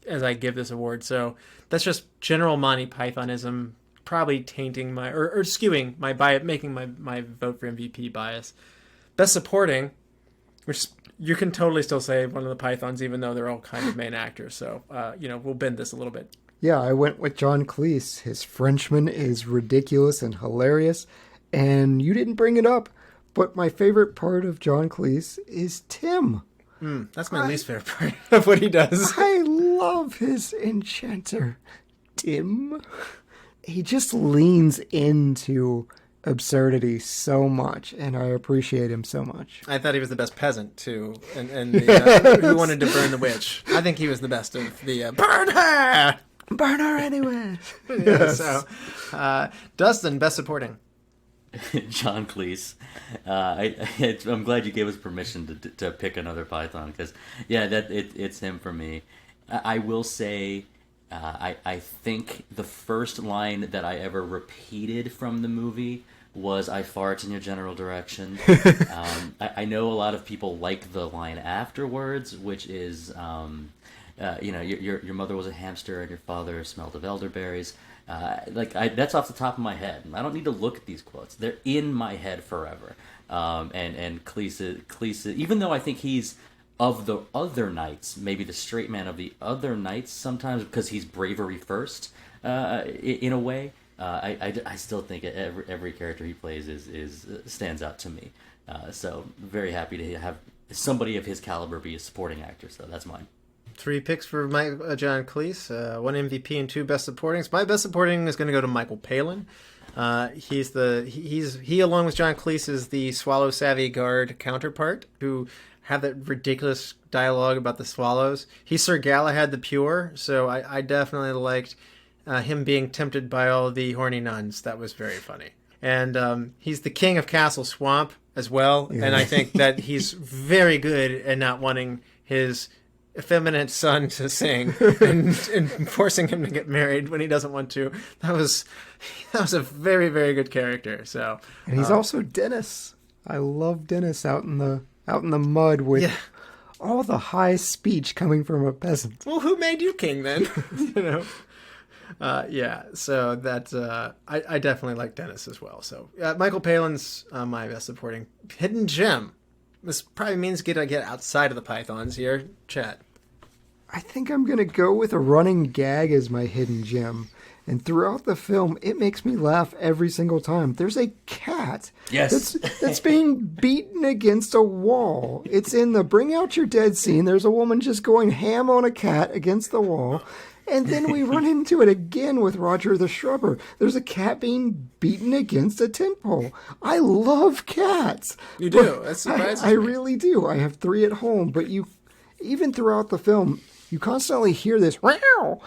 As I give this award, so that's just general Monty Pythonism, probably tainting my or skewing my bias, making my vote for MVP bias. Best supporting, which you can totally still say one of the Pythons, even though they're all kind of main actors. So we'll bend this a little bit. Yeah, I went with John Cleese. His Frenchman is ridiculous and hilarious, and you didn't bring it up, but my favorite part of John Cleese is Tim. That's my least favorite part of what he does. I love his enchanter, Tim. He just leans into absurdity so much, and I appreciate him so much. I thought he was the best peasant too, and who wanted to burn the witch. I think he was the best of the burn her. Burn her anyway. Yeah, so, Dustin, best supporting. John Cleese. I'm glad you gave us permission to pick another Python, because it's him for me. I will say, I think the first line that I ever repeated from the movie was "I fart in your general direction." I know a lot of people like the line afterwards, which is, your mother was a hamster and your father smelled of elderberries. That's off the top of my head. I don't need to look at these quotes; they're in my head forever. And Cleese, even though I think he's of the other knights, maybe the straight man of the other knights sometimes, because he's bravery first, in a way. I still think every character he plays is stands out to me. So very happy to have somebody of his caliber be a supporting actor. So that's mine. 3 picks for John Cleese, 1 MVP and 2 best supportings. My best supporting is going to go to Michael Palin. He along with John Cleese is the Swallow Savvy Guard counterpart who have that ridiculous dialogue about the swallows. He's Sir Galahad the Pure, so I definitely liked him being tempted by all the horny nuns. That was very funny. And he's the king of Castle Swamp as well, and I think that he's very good at not wanting his effeminate son to sing and forcing him to get married when he doesn't want to. That was a very, very good character. So, and he's also Dennis. I love Dennis out in the mud with all the high speech coming from a peasant. Well, who made you king then? So that I definitely like Dennis as well. So Michael Palin's my best supporting. Hidden gem. This probably means get outside of the Pythons here. Chat. I think I'm going to go with a running gag as my hidden gem. And throughout the film, it makes me laugh every single time. There's a cat that's being beaten against a wall. It's in the Bring Out Your Dead scene. There's a woman just going ham on a cat against the wall. And then we run into it again with Roger the Shrubber. There's a cat being beaten against a tent pole. I love cats. You do. That's surprising. I really do. I have 3 at home. But even throughout the film, you constantly hear this meow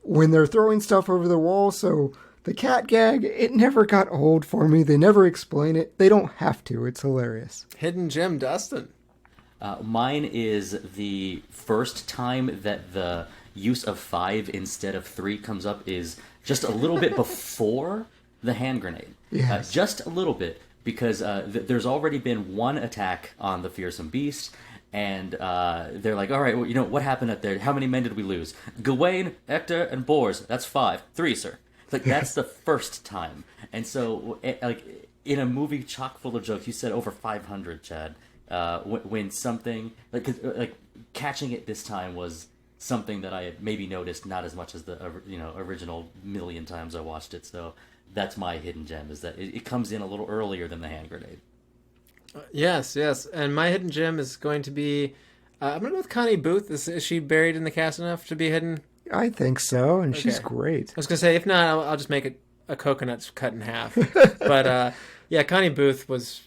when they're throwing stuff over the wall. So the cat gag, it never got old for me. They never explain it. They don't have to. It's hilarious. Hidden gem, Dustin. Mine is the first time that the use of 5 instead of 3 comes up is just a little bit before the hand grenade. Yes. Just a little bit, because there's already been one attack on the fearsome beast. And they're like, all right, well, what happened up there? How many men did we lose? Gawain, Hector, and Bors. That's 5. 3, sir. It's like, that's the first time. And so, like, in a movie chock full of jokes, you said over 500, Chad. When something, like catching it this time was something that I had maybe noticed not as much as the, original million times I watched it. So that's my hidden gem, is that it comes in a little earlier than the hand grenade. Yes. And my hidden gem is going to be, I'm going to go with Connie Booth. Is she buried in the cast enough to be hidden? I think so, and Okay. she's great. I was going to say, if not, I'll just make it a coconut cut in half. But, yeah, Connie Booth was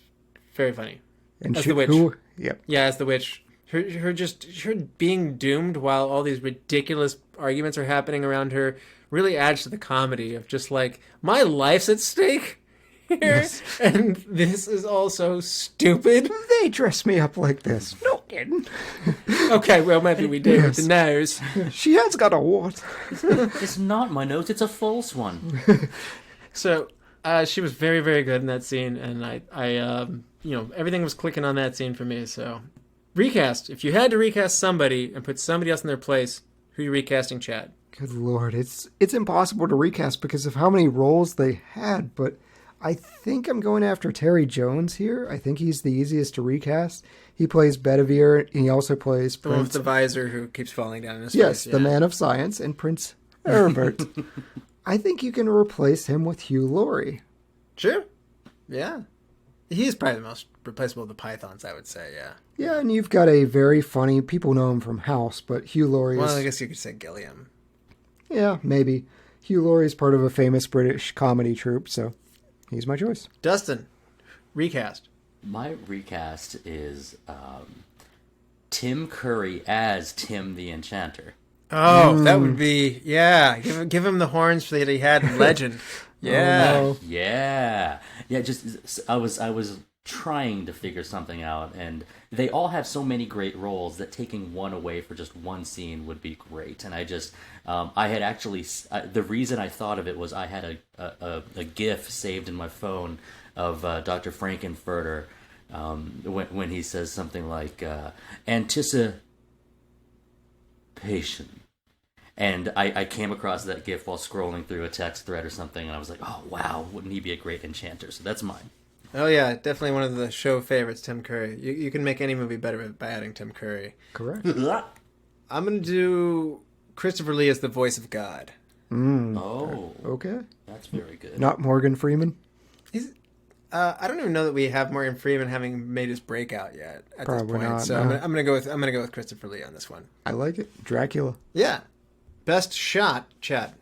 very funny. And As the witch. Yep. Yeah, as the witch. Her being doomed while all these ridiculous arguments are happening around her really adds to the comedy of just like, my life's at stake here, Yes. and this is all so stupid. They dress me up like this. No kidding. Okay, well, maybe we did with Yes. the nose. She has got a wart. It's not my nose, it's a false one. So, she was very, very good in that scene, and I everything was clicking on that scene for me, so. Recast. If you had to recast somebody and put somebody else in their place, who are you recasting, Chad? Good Lord. It's impossible to recast because of how many roles they had, but I think I'm going after Terry Jones here. I think he's the easiest to recast. He plays Bedivere, and he also plays The one with Prince. the visor who keeps falling down in his Yes, face. the man of science, and Prince Herbert. I think you can replace him with Hugh Laurie. Sure. Yeah. He's probably the most replaceable of the Pythons, I would say, yeah. Yeah, and you've got a very funny, people know him from House, but Hugh Laurie is... Well, I guess you could say Gilliam. Yeah, maybe. Hugh Laurie is part of a famous British comedy troupe, so he's my choice. Dustin, recast. My recast is Tim Curry as Tim the Enchanter. Oh, that would be, yeah. Give him the horns that he had in Legend. Yeah. Oh, no. Yeah. Just I was trying to figure something out, and they all have so many great roles that taking one away for just one scene would be great. And I had actually, the reason I thought of it was I had a GIF saved in my phone of Dr. Frankenfurter when he says something like anticipation. And I came across that GIF while scrolling through a text thread or something, and I was like, oh, wow, wouldn't he be a great enchanter? So that's mine. Oh, yeah, definitely one of the show favorites, Tim Curry. You can make any movie better by adding Tim Curry. Correct. I'm going to do Christopher Lee as the voice of God. Oh, Okay. that's very good. Not Morgan Freeman? He's, I don't even know that we have Morgan Freeman having made his breakout yet at Probably this point. not, So no. I'm gonna go with Christopher Lee on this one. I like it. Dracula. Yeah, best shot, Chad.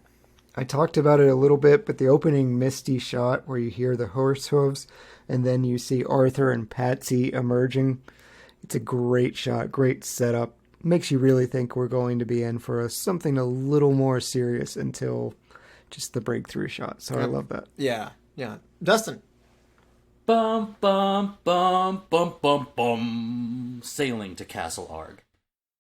I talked about it a little bit, but the opening Misty shot where you hear the horse hooves and then you see Arthur and Patsy emerging. It's a great shot, great setup. Makes you really think we're going to be in for something a little more serious until just the breakthrough shot. So I love that. Yeah. Dustin. Bum, bum, bum, bum, bum, bum. Sailing to Castle Arg.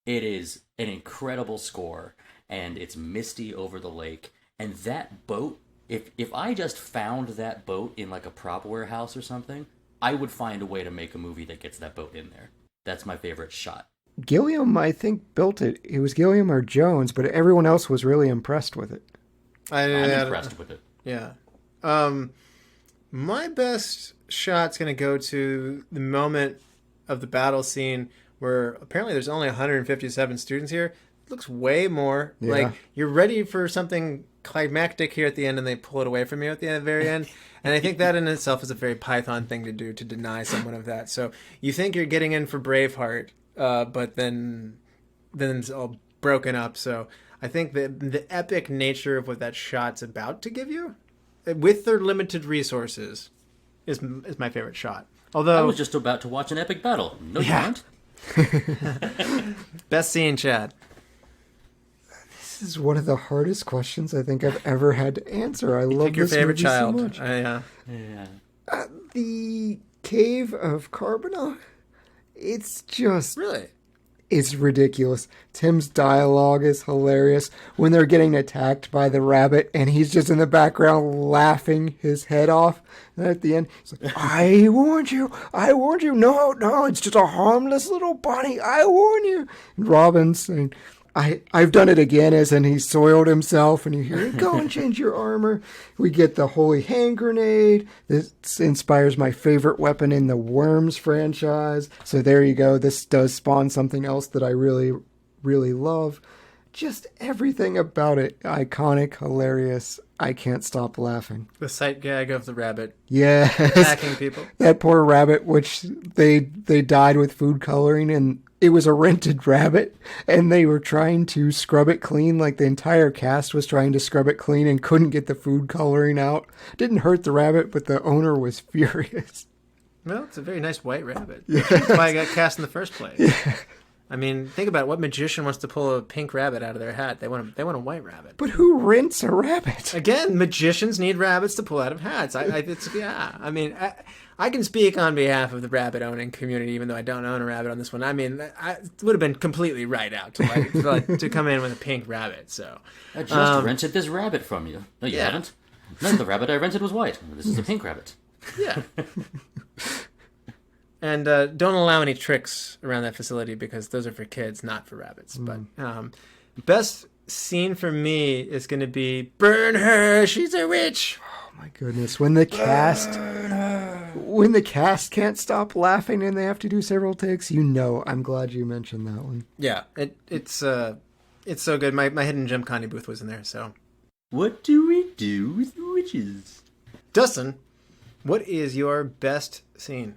It is an incredible score, and it's misty over the lake. And that boat, if I just found that boat in like a prop warehouse or something, I would find a way to make a movie that gets that boat in there. That's my favorite shot. Gilliam, I think, built it. It was Gilliam or Jones, but everyone else was really impressed with it. I'm impressed with it. Yeah. My best shot's going to go to the moment of the battle scene where apparently there's only 157 students here. looks way more Yeah. like you're ready for something climactic here at the end, and they pull it away from you at the very end. And I think that in itself is a very Python thing to do, to deny someone of that. So you think you're getting in for Braveheart, but then it's all broken up. So I think the epic nature of what that shot's about to give you, with their limited resources, is my favorite shot. Although I was just about to watch an epic battle. No, you aren't. Best scene, Chad. This is one of the hardest questions I think I've ever had to answer. I love Pick your this favorite movie child. so much. Yeah. The Cave of Carbona. It's just... Really? It's ridiculous. Tim's dialogue is hilarious when they're getting attacked by the rabbit and he's just in the background laughing his head off. And at the end, he's like, I warned you. No, it's just a harmless little bunny. I warn you. And Robin's saying, I've done it again, as in he soiled himself, and you hear, go and change your armor. We get the holy hand grenade. This inspires my favorite weapon in the Worms franchise. So there you go. This does spawn something else that I really, really love. Just everything about it. Iconic, hilarious. I can't stop laughing. The sight gag of the rabbit Yes. attacking people. That poor rabbit, which they dyed with food coloring, and it was a rented rabbit, and they were trying to scrub it clean, like the entire cast was trying to scrub it clean and couldn't get the food coloring out. Didn't hurt the rabbit, but the owner was furious. Well, it's a very nice white rabbit. That's why I got cast in the first place. Yeah. I mean, think about it. What magician wants to pull a pink rabbit out of their hat? They want a white rabbit. But who rents a rabbit? Again, magicians need rabbits to pull out of hats. I mean, I can speak on behalf of the rabbit owning community, even though I don't own a rabbit on this one. I mean, it would have been completely right out to come in with a pink rabbit. So I just rented this rabbit from you. No, you haven't. No, the rabbit I rented was white. This is a pink rabbit. Yeah. And don't allow any tricks around that facility, because those are for kids, not for rabbits. But best scene for me is going to be burn her. She's a witch. Oh my goodness! When the cast can't stop laughing and they have to do several takes, I'm glad you mentioned that one. Yeah, it's so good. My hidden gem Connie Booth was in there. So what do we do with witches? Dustin, what is your best scene?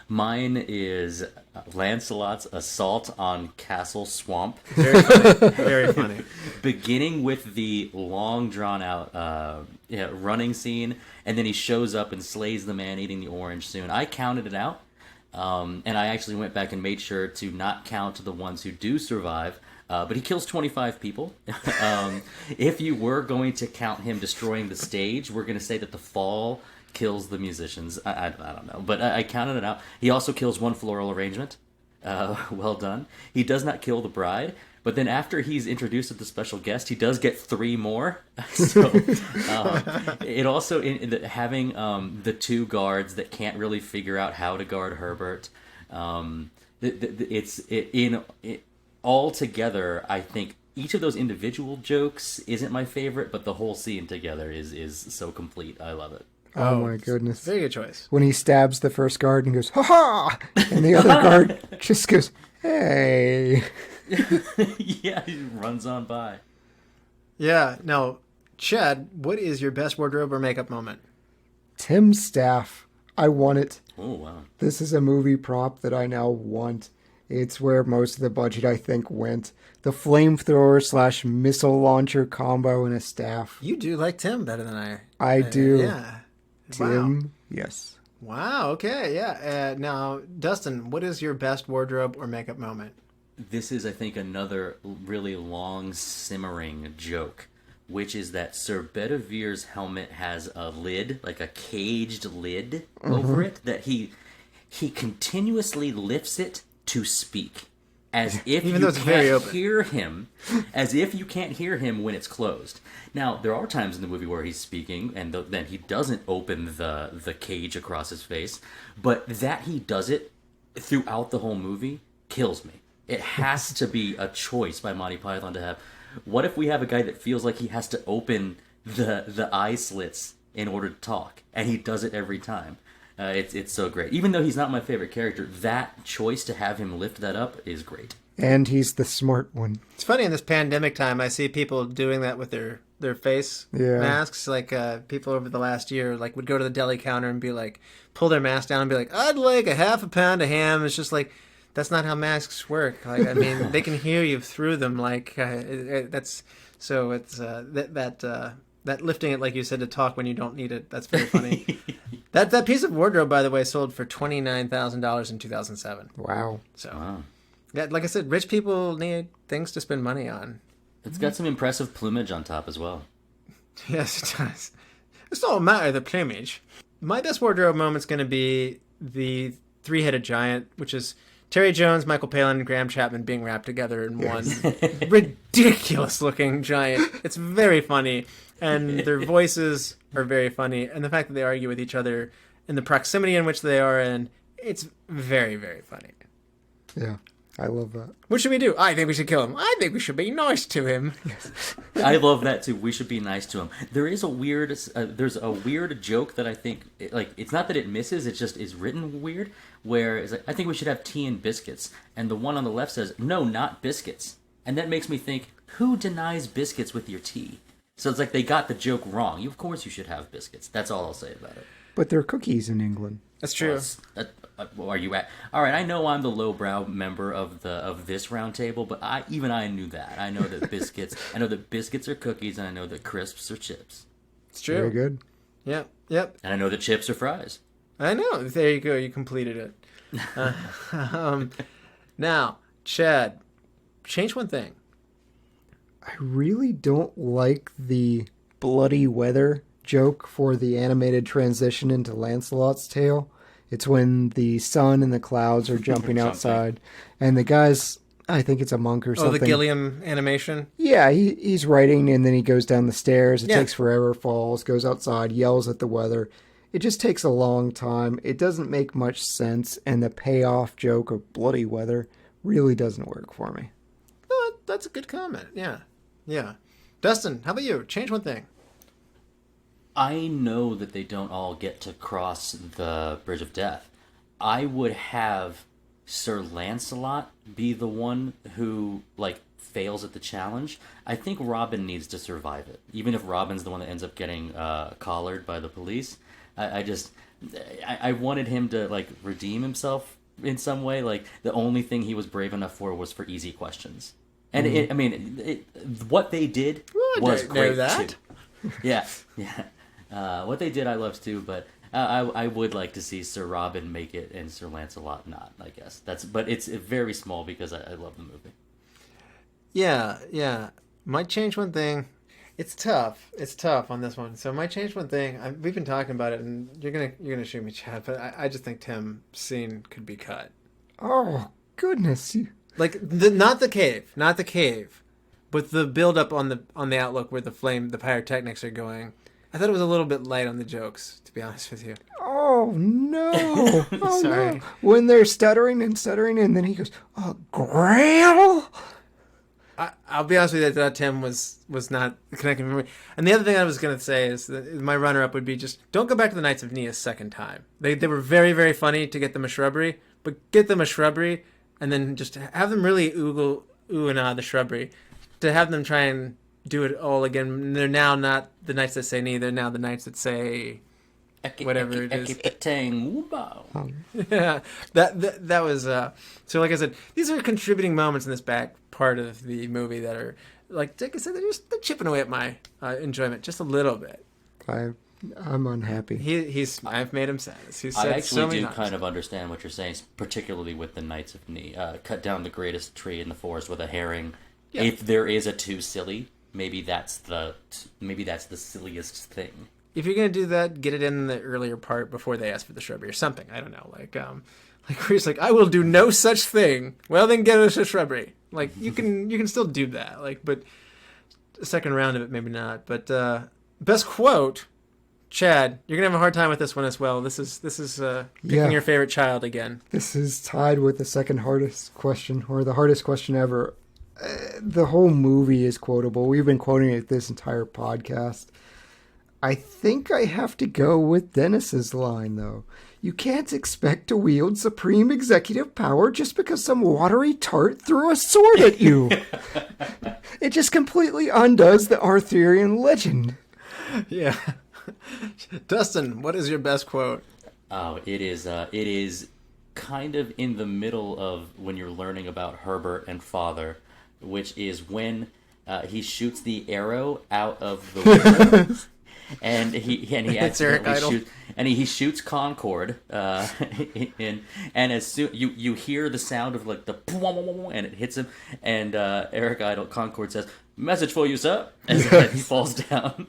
Mine is Lancelot's assault on Castle Swamp. Very funny. Very funny. Beginning with the long, drawn-out running scene, and then he shows up and slays the man eating the orange soon. I counted it out, and I actually went back and made sure to not count the ones who do survive, but he kills 25 people. If you were going to count him destroying the stage, we're going to say that the fall kills the musicians. I don't know, but I counted it out. He also kills one floral arrangement. Well done. He does not kill the bride, but then after he's introduced as the special guest, he does get 3 more. So it also having the 2 guards that can't really figure out how to guard Herbert. All together, I think each of those individual jokes isn't my favorite, but the whole scene together is so complete. I love it. Oh my goodness. Very good choice. When he stabs the first guard and goes, ha ha! And the other guard just goes, hey. Yeah, he runs on by. Yeah. Now, Chad, what is your best wardrobe or makeup moment? Tim's staff. I want it. Oh, wow. This is a movie prop that I now want. It's where most of the budget, I think, went. The flamethrower / missile launcher combo and a staff. You do like Tim better than I. I do. Yeah. Tim, wow. Yes. Wow, okay, yeah. Now, Dustin, what is your best wardrobe or makeup moment? This is, I think, another really long, simmering joke, which is that Sir Bedivere's helmet has a lid, like a caged lid over it, that he continuously lifts it to speak. As if Even you though it's very can't open. hear him, as if you can't hear him when it's closed. Now, there are times in the movie where he's speaking, and then he doesn't open the cage across his face, but that he does it throughout the whole movie kills me. It has to be a choice by Monty Python to have. What if we have a guy that feels like he has to open the eye slits in order to talk, and he does it every time? It's so great. Even though he's not my favorite character, that choice to have him lift that up is great. And he's the smart one. It's funny in this pandemic time, I see people doing that with their face masks. Like people over the last year, like would go to the deli counter and be like, pull their mask down and be like, I'd like a half a pound of ham. It's just like, that's not how masks work. Like, I mean, they can hear you through them. Like that's so it's that lifting it, like you said, to talk when you don't need it. That's very funny. that piece of wardrobe, by the way, sold for $29,000 in 2007. Wow. So. Wow. Yeah, like I said, rich people need things to spend money on. It's got some impressive plumage on top as well. Yes, it does. It's all a matter of the plumage. My best wardrobe moment's going to be the three-headed giant, which is Terry Jones, Michael Palin, and Graham Chapman being wrapped together in one ridiculous-looking giant. It's very funny, and their voices are very funny, and the fact that they argue with each other and the proximity in which they are in, it's very, very funny. Yeah. I love that. What should we do? I think we should kill him. I think we should be nice to him. I love that too. We should be nice to him. There is a weird, there's a weird joke that I think, like, it's not that it misses, it just is written weird, where it's like, I think we should have tea and biscuits. And the one on the left says, no, not biscuits. And that makes me think, who denies biscuits with your tea? So it's like they got the joke wrong. Of course you should have biscuits. That's all I'll say about it. But there are cookies in England. That's true. Well, are you at? All right, I know I'm the lowbrow member of this round table, but I knew that. I know that biscuits are cookies, and I know that crisps are chips. It's true. Very good. Yep. Yep. And I know that chips are fries. I know. There you go. You completed it. Now, Chad, change one thing. I really don't like the bloody weather joke for the animated transition into Lancelot's tale. It's when the sun and the clouds are jumping outside, and the guy's, I think it's a monk or something. Oh, the Gilliam animation? Yeah, he's writing, and then he goes down the stairs. It Yeah. takes forever, falls, goes outside, yells at the weather. It just takes a long time. It doesn't make much sense, and the payoff joke of bloody weather really doesn't work for me. Oh, that's a good comment. Yeah. Yeah. Dustin, how about you? Change one thing. I know that they don't all get to cross the Bridge of Death. I would have Sir Lancelot be the one who, like, fails at the challenge. I think Robin needs to survive it. Even if Robin's the one that ends up getting collared by the police. I wanted him to, like, redeem himself in some way. Like, the only thing he was brave enough for was for easy questions. And what they did was great, too. Yeah. What they did I loved too, but I would like to see Sir Robin make it and Sir Lancelot not, I guess. But it's very small because I love the movie. Yeah. Might change one thing. It's tough. It's tough on this one. So might change one thing. We've been talking about it, and you're gonna shoot me, Chad. But I just think Tim's scene could be cut. Oh, goodness. Like not the cave, but the build up on the outlook where the pyrotechnics are going. I thought it was a little bit light on the jokes, to be honest with you. Oh, no. Oh, Sorry. No. When they're stuttering, and then he goes, oh, Grail? I'll be honest with you, that Tim was not connecting with me. And the other thing I was going to say is that my runner-up would be just, don't go back to the Knights of Ni a second time. They were very, very funny to get them a shrubbery, but get them a shrubbery, and then just have them really ooh and ah the shrubbery. To have them try and do it all again. They're now not the Knights that say Ni, they're now the Knights that say whatever it is. Yeah, that was so. Like I said, these are contributing moments in this back part of the movie that are, like I said, they're chipping away at my enjoyment just a little bit. I'm unhappy. I've made him sad. He said I actually so many do times. kind of understand what you're saying, particularly with the Knights of Ni. Cut down the greatest tree in the forest with a herring. Yeah. If there is a too silly, maybe that's the silliest thing. If you're gonna do that, get it in the earlier part before they ask for the shrubbery or something. I don't know, like where he's like, I will do no such thing. Well, then get us a shrubbery. Like you can still do that. Like, but the second round of it, maybe not. But best quote, Chad, you're gonna have a hard time with this one as well. This is picking your favorite child again. This is tied with the second hardest question, or the hardest question ever. The whole movie is quotable. We've been quoting it this entire podcast. I think I have to go with Dennis's line, though. You can't expect to wield supreme executive power just because some watery tart threw a sword at you. It just completely undoes the Arthurian legend. Yeah. Dustin, what is your best quote? Oh, it is kind of in the middle of when you're learning about Herbert and Father, which is when he shoots the arrow out of the window. And he accidentally shoots, and he shoots Concord, and as soon you hear the sound of like the and it hits him, and Eric Idle Concord says, "Message for you, sir," and he falls down.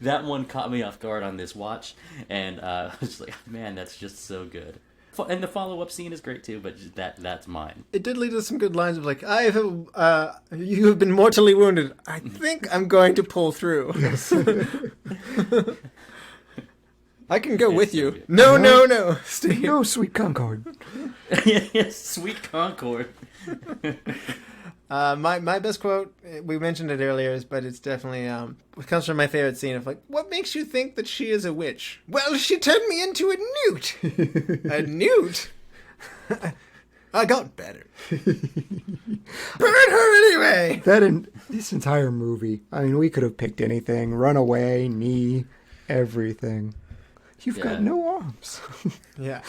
That one caught me off guard on this watch, and I was like, man, that's just so good. And the follow-up scene is great too, but that's mine. It did lead to some good lines of like, you have been mortally wounded. I think I'm going to pull through. Yes. I can go with you. No. Stay here. No, sweet Concord. Yes, sweet Concord. My best quote, we mentioned it earlier, but it's definitely it comes from my favorite scene of like, what makes you think that she is a witch? Well, she turned me into a newt. A newt? I got better. Burn her anyway. This entire movie, I mean, we could have picked anything. Runaway, knee, everything. You've got no arms. Yeah,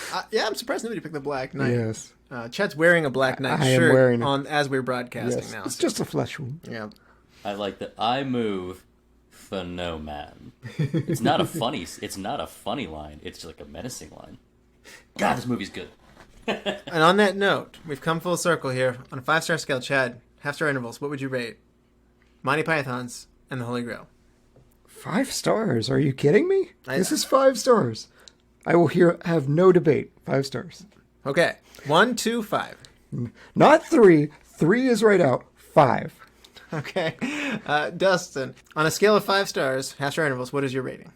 I'm surprised nobody picked the Black Knight. Yes. Chad's wearing a Black Knight shirt as we're broadcasting now. It's just a flesh wound. Yeah. I like that. I move for no man. It's not a funny line. It's like a menacing line. God, this movie's good. And on that note, we've come full circle here. On a 5-star scale, Chad, half-star intervals, what would you rate Monty Python's and the Holy Grail? 5 stars? Are you kidding me? This is 5 stars. I will have no debate. 5 stars. Okay. 1, 2, 5. Not 3. 3 is right out. 5. Okay. Dustin, on a scale of 5 stars, half-star intervals, what is your rating?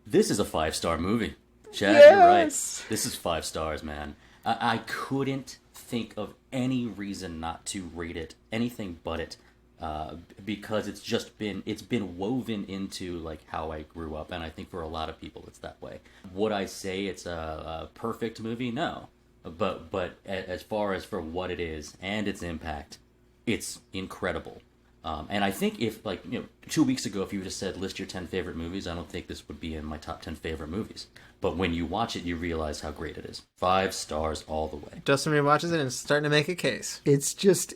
This is a 5-star movie. Chad, yes! You're right. This is 5 stars, man. I couldn't think of any reason not to rate it anything but it, because it's been woven into like how I grew up, and I think for a lot of people it's that way. Would I say it's a perfect movie? No, but as far as for what it is and its impact, it's incredible. And I think if 2 weeks ago, if you just said list your 10 favorite movies, I don't think this would be in my top 10 favorite movies. But when you watch it, you realize how great it is. 5 stars all the way. Dustin rewatches it and is starting to make a case. It's just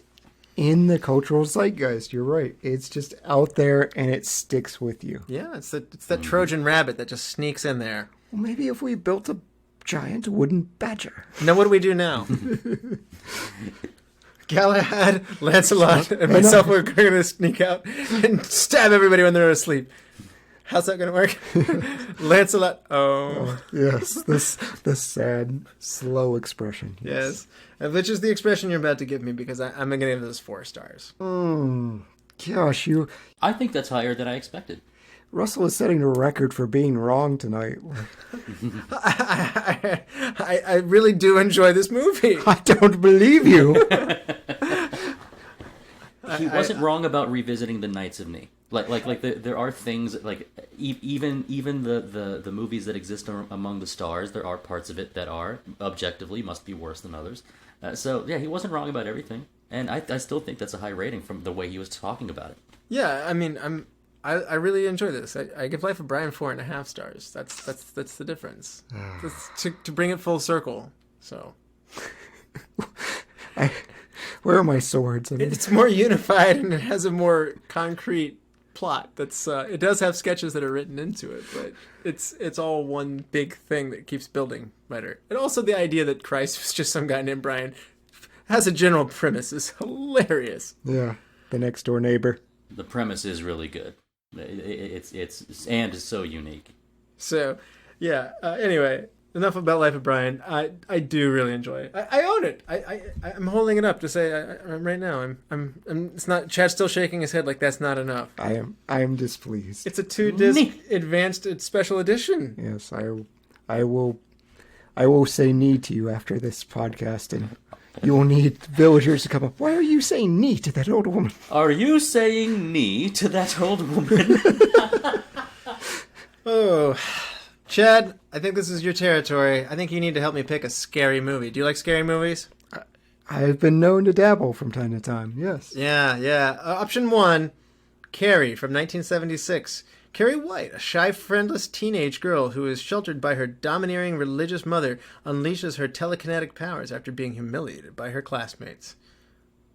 in the cultural zeitgeist. You're right. It's just out there and it sticks with you. Yeah, it's that Trojan rabbit that just sneaks in there. Well, maybe if we built a giant wooden badger. Now what do we do now? Galahad, Lancelot, and myself were going to sneak out and stab everybody when they're asleep. How's that going to work? Lancelot. Oh. Yes, the sad, slow expression. Yes. Which is the expression you're about to give me, because I'm going to give this 4 stars. Gosh, I think that's higher than I expected. Russell is setting the record for being wrong tonight. I really do enjoy this movie. I don't believe you. He wasn't wrong about revisiting the Knights of Ni. There are things like even the movies that exist among the stars. There are parts of it that are objectively must be worse than others. So yeah, he wasn't wrong about everything, and I still think that's a high rating from the way he was talking about it. Yeah, I mean, I really enjoy this. I give Life of Brian 4.5 stars. That's the difference. To bring it full circle. So, where are my swords? It's more unified and it has a more concrete plot. It does have sketches that are written into it, but it's all one big thing that keeps building better. And also the idea that Christ was just some guy named Brian has a general premise is hilarious. Yeah, the next door neighbor. The premise is really good. It's so unique. So, yeah. Anyway, enough about Life of Brian. I do really enjoy it. I own it. I'm holding it up to say right now. I'm. It's not. Chad's still shaking his head like that's not enough. I am displeased. It's a 2-disc advanced special edition. Yes, I will say knee to you after this podcast, and You will need villagers to come up. Why are you saying knee to that old woman? Are you saying knee to that old woman? Oh, Chad, I think this is your territory. I think you need to help me pick a scary movie. Do you like scary movies? I've been known to dabble from time to time, yes. Yeah. Option 1, Carrie from 1976. Carrie White, a shy, friendless teenage girl who is sheltered by her domineering religious mother, unleashes her telekinetic powers after being humiliated by her classmates.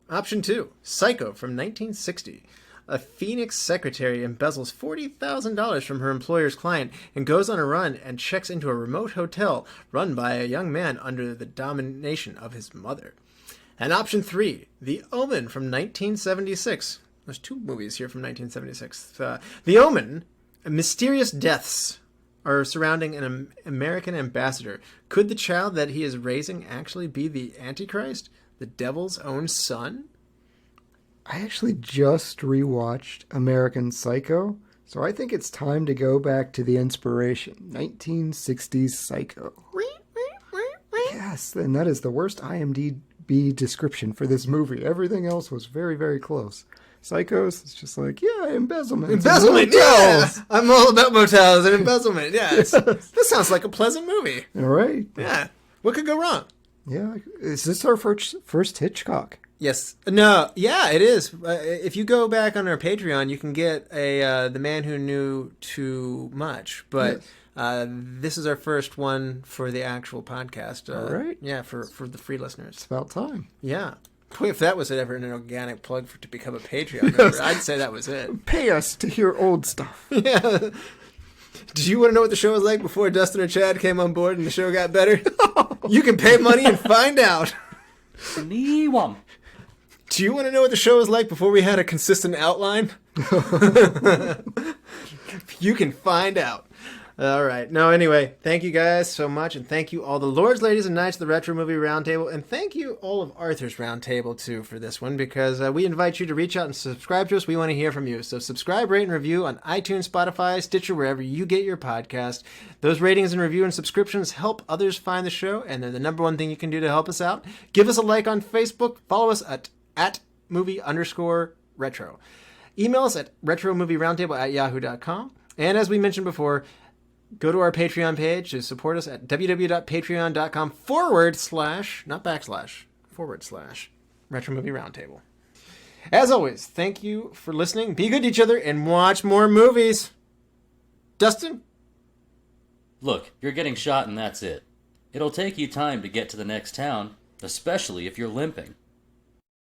Option 2, Psycho from 1960. A Phoenix secretary embezzles $40,000 from her employer's client and goes on a run and checks into a remote hotel run by a young man under the domination of his mother. And option 3, The Omen from 1976. There's 2 movies here from 1976. The Omen, mysterious deaths are surrounding an American ambassador. Could the child that he is raising actually be the Antichrist, the devil's own son? I actually just rewatched American Psycho, so I think it's time to go back to the inspiration. 1960s Psycho. Yes, and that is the worst IMDb description for this movie. Everything else was very, very close. Psychos, it's just like, yeah, embezzlement. Embezzlement, yeah! I'm all about motels and embezzlement, yeah. Yes. This sounds like a pleasant movie. All right. Yeah. What could go wrong? Yeah. Is this our first Hitchcock? Yes. No. Yeah, it is. If you go back on our Patreon, you can get a The Man Who Knew Too Much. But this is our first one for the actual podcast. All right. Yeah, for the free listeners. It's about time. Yeah. Boy, if that was ever an organic plug to become a Patreon member, I'd say that was it. Pay us to hear old stuff. Yeah. Did you want to know what the show was like before Dustin or Chad came on board and the show got better? You can pay money and find out. Knee one. Do you want to know what the show was like before we had a consistent outline? You can find out. All right. No, anyway, thank you guys so much, and thank you all the lords, ladies, and knights of the Retro Movie Roundtable, and thank you all of Arthur's Roundtable, too, for this one, because we invite you to reach out and subscribe to us. We want to hear from you. So subscribe, rate, and review on iTunes, Spotify, Stitcher, wherever you get your podcast. Those ratings and review and subscriptions help others find the show, and they're the number one thing you can do to help us out. Give us a like on Facebook. Follow us at movie_retro. Email us at retromovieroundtable@yahoo.com. And as we mentioned before, go to our Patreon page to support us at www.patreon.com / not backslash, / Retro Movie Roundtable. As always, thank you for listening. Be good to each other and watch more movies. Dustin? Look, you're getting shot and that's it. It'll take you time to get to the next town, especially if you're limping.